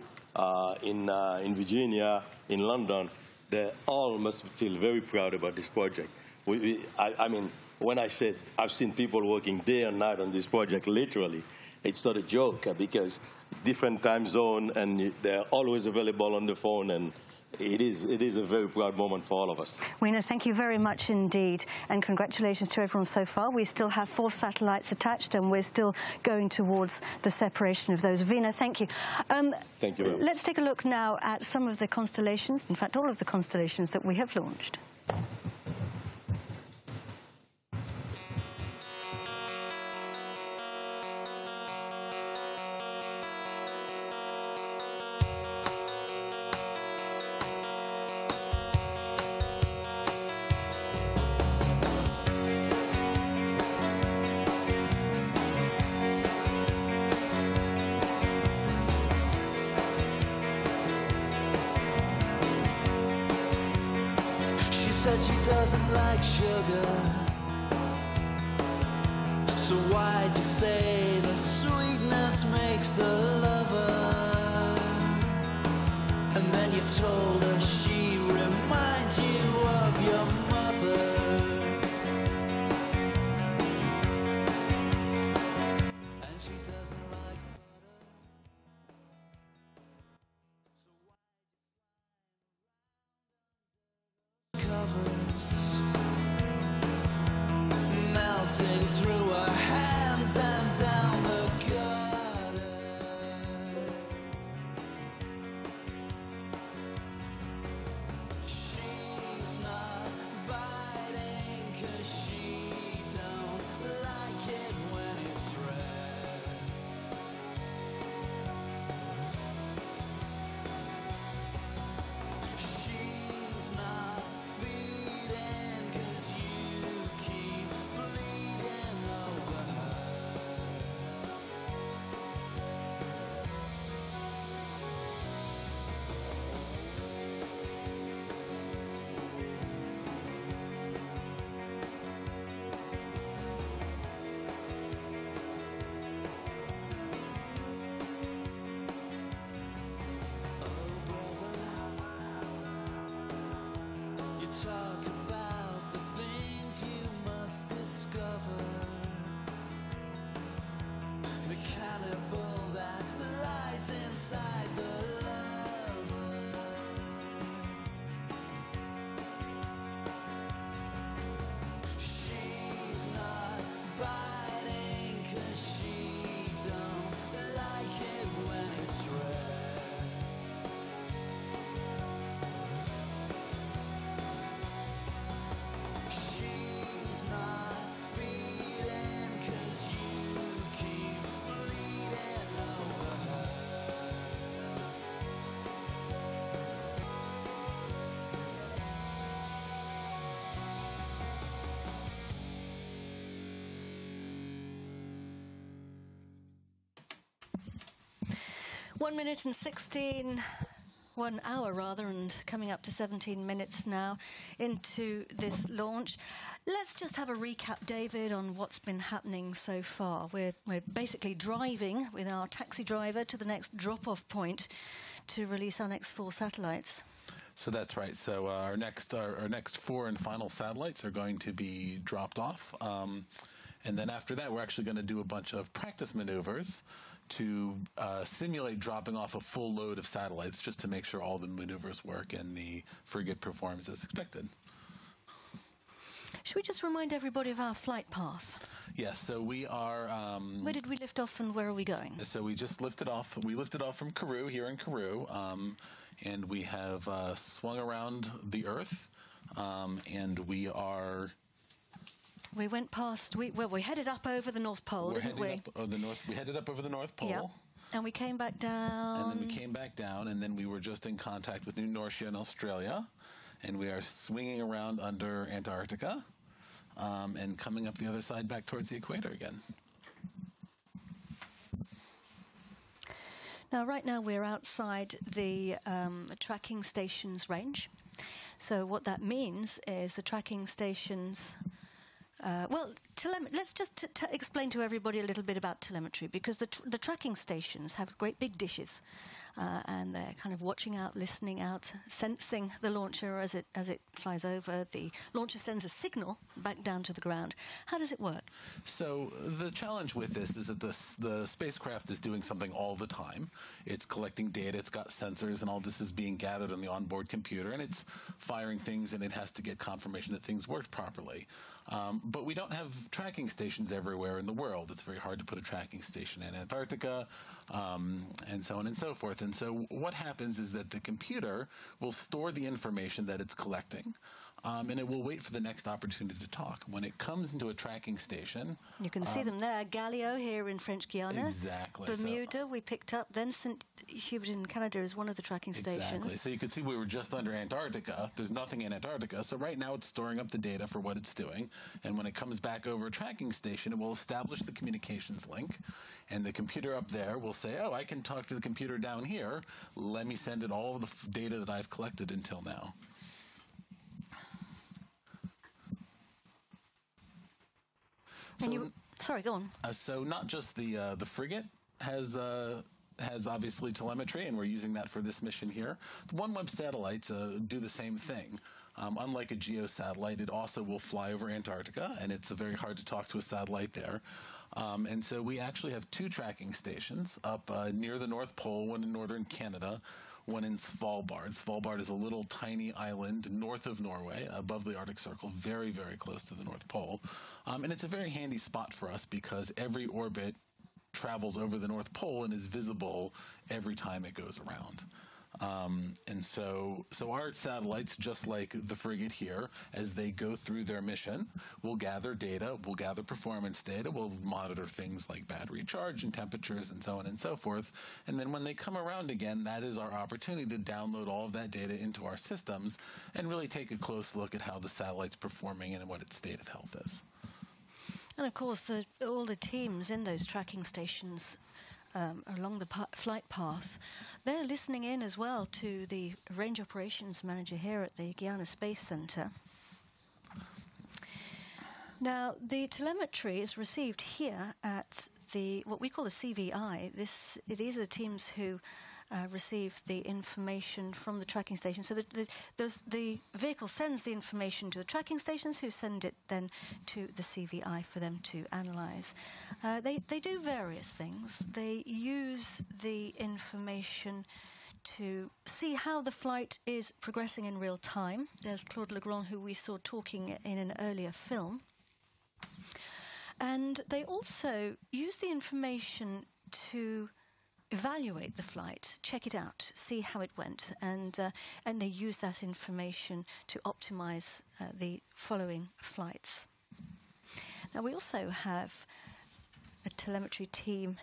Speaker 18: in Virginia, in London, they all must feel very proud about this project. I mean, when I said I've seen people working day and night on this project, literally, it's not a joke because different time zone and they're always available on the phone, and it is a very proud moment for all of us.
Speaker 1: Weena, thank you very much indeed, and congratulations to everyone so far. We still have 4 satellites attached, and we're still going towards the separation of those. Weena, thank you.
Speaker 18: Thank you very much.
Speaker 1: Let's take a look now at some of the constellations, in fact, all of the constellations that we have launched.
Speaker 19: Said she doesn't like sugar, so why'd you say the sweetness makes the lover? And then you told her she talk about the things you must discover. The cannibal that lies inside the lover. She's not biting 'cause she don't like it when it's red. She's not feeding 'cause you keep bleeding over her.
Speaker 5: One hour rather, and coming up to 17 minutes now into this launch. Let's just have a recap, David, on what's been happening so far. We're basically driving with our taxi driver to the next drop-off point to release our next 4 satellites.
Speaker 8: So that's right. So our next 4 and final satellites are going to be dropped off. And then after that, we're actually going to do a bunch of practice maneuvers to simulate dropping off a full load of satellites, just to make sure all the maneuvers work and the frigate performs as expected.
Speaker 5: Should we just remind everybody of our flight path?
Speaker 8: Yes, so we are...
Speaker 5: where did we lift off and where are we going?
Speaker 8: So we just lifted off. We lifted off from Kourou, here in Kourou, and we have swung around the Earth, and we are...
Speaker 5: We went past, we headed up over the North Pole, didn't we?
Speaker 8: We headed up over the North Pole.
Speaker 5: Yep. And we came back down.
Speaker 8: And then we came back down, and then we were just in contact with New Norcia in Australia. And we are swinging around under Antarctica and coming up the other side back towards the equator again.
Speaker 5: Now, right now, we're outside the tracking stations range. So what that means is the tracking stations... let's just explain to everybody a little bit about telemetry, because the tracking stations have great big dishes, and they're kind of watching out, listening out, sensing the launcher as it flies over. The launcher sends a signal back down to the ground. How does it work?
Speaker 8: So the challenge with this is that the spacecraft is doing something all the time. It's collecting data, it's got sensors, and all this is being gathered on the onboard computer, and it's firing things, and it has to get confirmation that things work properly. But we don't have tracking stations everywhere in the world. It's very hard to put a tracking station in Antarctica, and so on and so forth. And so what happens is that the computer will store the information that it's collecting, and it will wait for the next opportunity to talk. When it comes into a tracking station...
Speaker 5: You can see them there. Galileo here in French Guiana.
Speaker 8: Exactly.
Speaker 5: Bermuda we picked up. Then St. Hubert in Canada is one of the tracking stations.
Speaker 8: Exactly. So you can see we were just under Antarctica. There's nothing in Antarctica. So right now it's storing up the data for what it's doing. And when it comes back over a tracking station, it will establish the communications link. And the computer up there will say, oh, I can talk to the computer down here. Let me send it all of the data that I've collected until now.
Speaker 5: Sorry, go on.
Speaker 8: So not just the frigate has obviously telemetry, and we're using that for this mission here. The OneWeb satellites do the same thing. Unlike a geo satellite, it also will fly over Antarctica, and it's very hard to talk to a satellite there. And so we actually have 2 tracking stations up near the North Pole, one in northern Canada, one in Svalbard. Svalbard is a little tiny island north of Norway, above the Arctic Circle, very, very close to the North Pole. And it's a very handy spot for us because every orbit travels over the North Pole and is visible every time it goes around. And so our satellites, just like the frigate here, as they go through their mission, will gather data, will gather performance data, will monitor things like battery charge and temperatures and so on and so forth. And then when they come around again, that is our opportunity to download all of that data into our systems and really take a close look at how the satellite's performing and what its state of health is.
Speaker 5: And of course, all the teams in those tracking stations along the flight path, they're listening in as well to the range operations manager here at the Guiana Space Center. Now, the telemetry is received here at what we call the CVI. These are the teams who
Speaker 1: receive the information from the tracking station. So the vehicle sends the information to the tracking stations, who send it then to the CVI for them to analyse. They do various things. They use the information to see how the flight is progressing in real time. There's Claude Legrand, who we saw talking in an earlier film. And they also use the information to evaluate the flight, check it out, see how it went, and they use that information to optimise the following flights. Now, we also have a telemetry team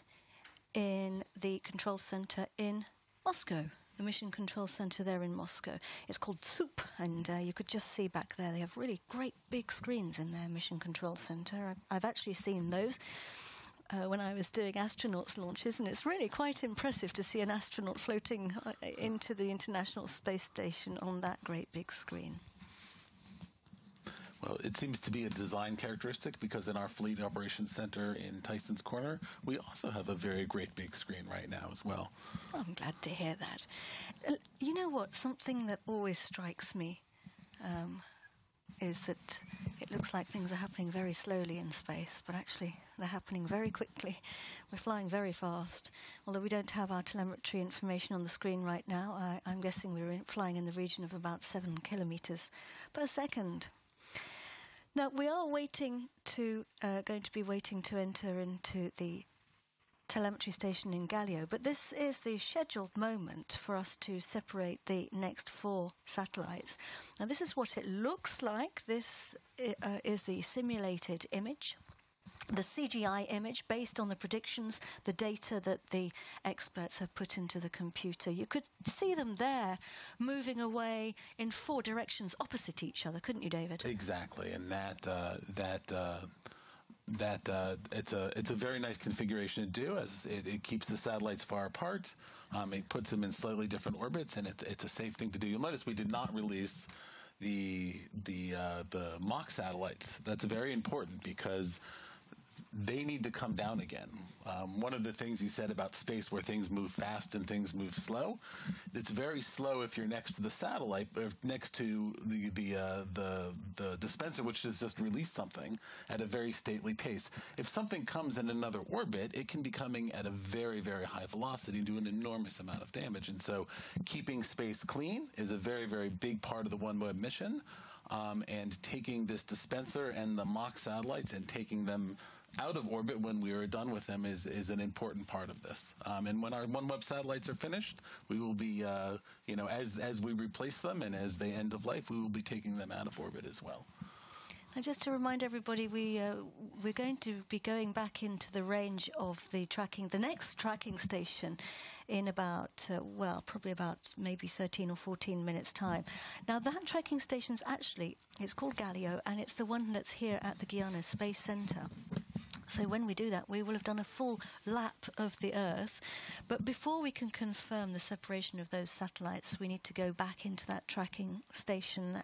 Speaker 1: in the control centre in Moscow, the Mission Control Centre there in Moscow. It's called SOUP, and you could just see back there, they have really great big screens in their Mission Control Centre. I've actually seen those when I was doing astronauts launches, and it's really quite impressive to see an astronaut floating into the International Space Station on that great big screen.
Speaker 8: Well, it seems to be a design characteristic, because in our Fleet Operations Center in Tyson's Corner, we also have a very great big screen right now as well.
Speaker 1: Oh, I'm glad to hear that. You know what? Something that always strikes me is that it looks like things are happening very slowly in space, but actually they're happening very quickly. We're flying very fast. Although we don't have our telemetry information on the screen right now, I'm guessing we're flying in the region of about 7 kilometres per second. Now, we are going to be waiting to enter into the telemetry station in Galileo, but this is the scheduled moment for us to separate the next 4 satellites. Now, this is what it looks like. This is the simulated image, the CGI image based on the predictions, the data that the experts have put into the computer. You could see them there moving away in 4 directions opposite each other, couldn't you, David?
Speaker 8: Exactly, and it's a very nice configuration to do, as it keeps the satellites far apart. It puts them in slightly different orbits, and it's a safe thing to do. You'll notice we did not release the mock satellites. That's very important, because they need to come down again. One of the things you said about space, where things move fast and things move slow, it's very slow if you're next to the satellite, or next to the dispenser, which has just released something at a very stately pace. If something comes in another orbit, it can be coming at a very, very high velocity and do an enormous amount of damage. And so keeping space clean is a very, very big part of the OneWeb mission. And taking this dispenser and the mock satellites and taking them out of orbit when we are done with them is an important part of this. And when our OneWeb satellites are finished, we will be, as we replace them and as they end of life, we will be taking them out of orbit as well.
Speaker 1: And just to remind everybody, we're going to be going back into the range of the next tracking station in about, probably about maybe 13 or 14 minutes' time. Now, that tracking station's actually, it's called Galileo, and it's the one that's here at the Guiana Space Center. So when we do that, we will have done a full lap of the Earth. But before we can confirm the separation of those satellites, we need to go back into that tracking station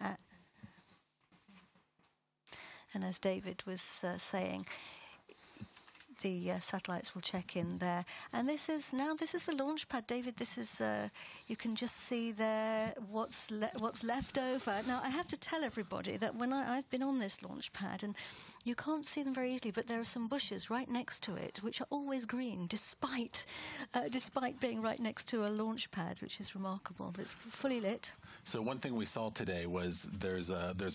Speaker 1: and as David was saying, the satellites will check in there. And this is the launch pad, David. This is you can just see there what's left over. Now, I have to tell everybody that when I've been on this launch pad, and you can't see them very easily, but there are some bushes right next to it, which are always green, despite being right next to a launch pad, which is remarkable. It's fully lit.
Speaker 8: So one thing we saw today was there's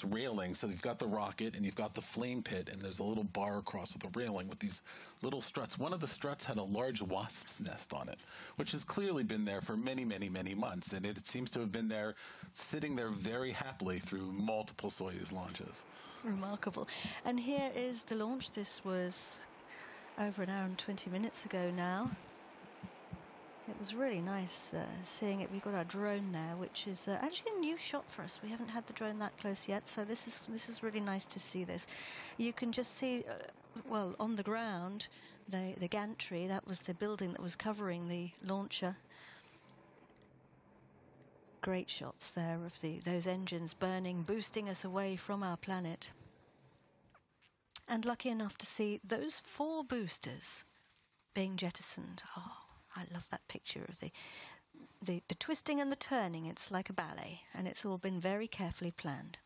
Speaker 8: railing. So you've got the rocket and you've got the flame pit, and there's a little bar across with a railing with these little struts. One of the struts had a large wasp's nest on it, which has clearly been there for many, many, many months, and it seems to have been there, sitting there very happily through multiple Soyuz launches.
Speaker 1: Remarkable. And here is the launch. This was over an hour and 20 minutes ago now. It was really nice seeing it. We've got our drone there, which is actually a new shot for us. We haven't had the drone that close yet, so this is really nice to see this. You can just see, on the ground, the gantry. That was the building that was covering the launcher. Great shots there of those engines burning, boosting us away from our planet. And lucky enough to see those 4 boosters being jettisoned. Oh, I love that picture of the twisting and the turning, it's like a ballet, and it's all been very carefully planned.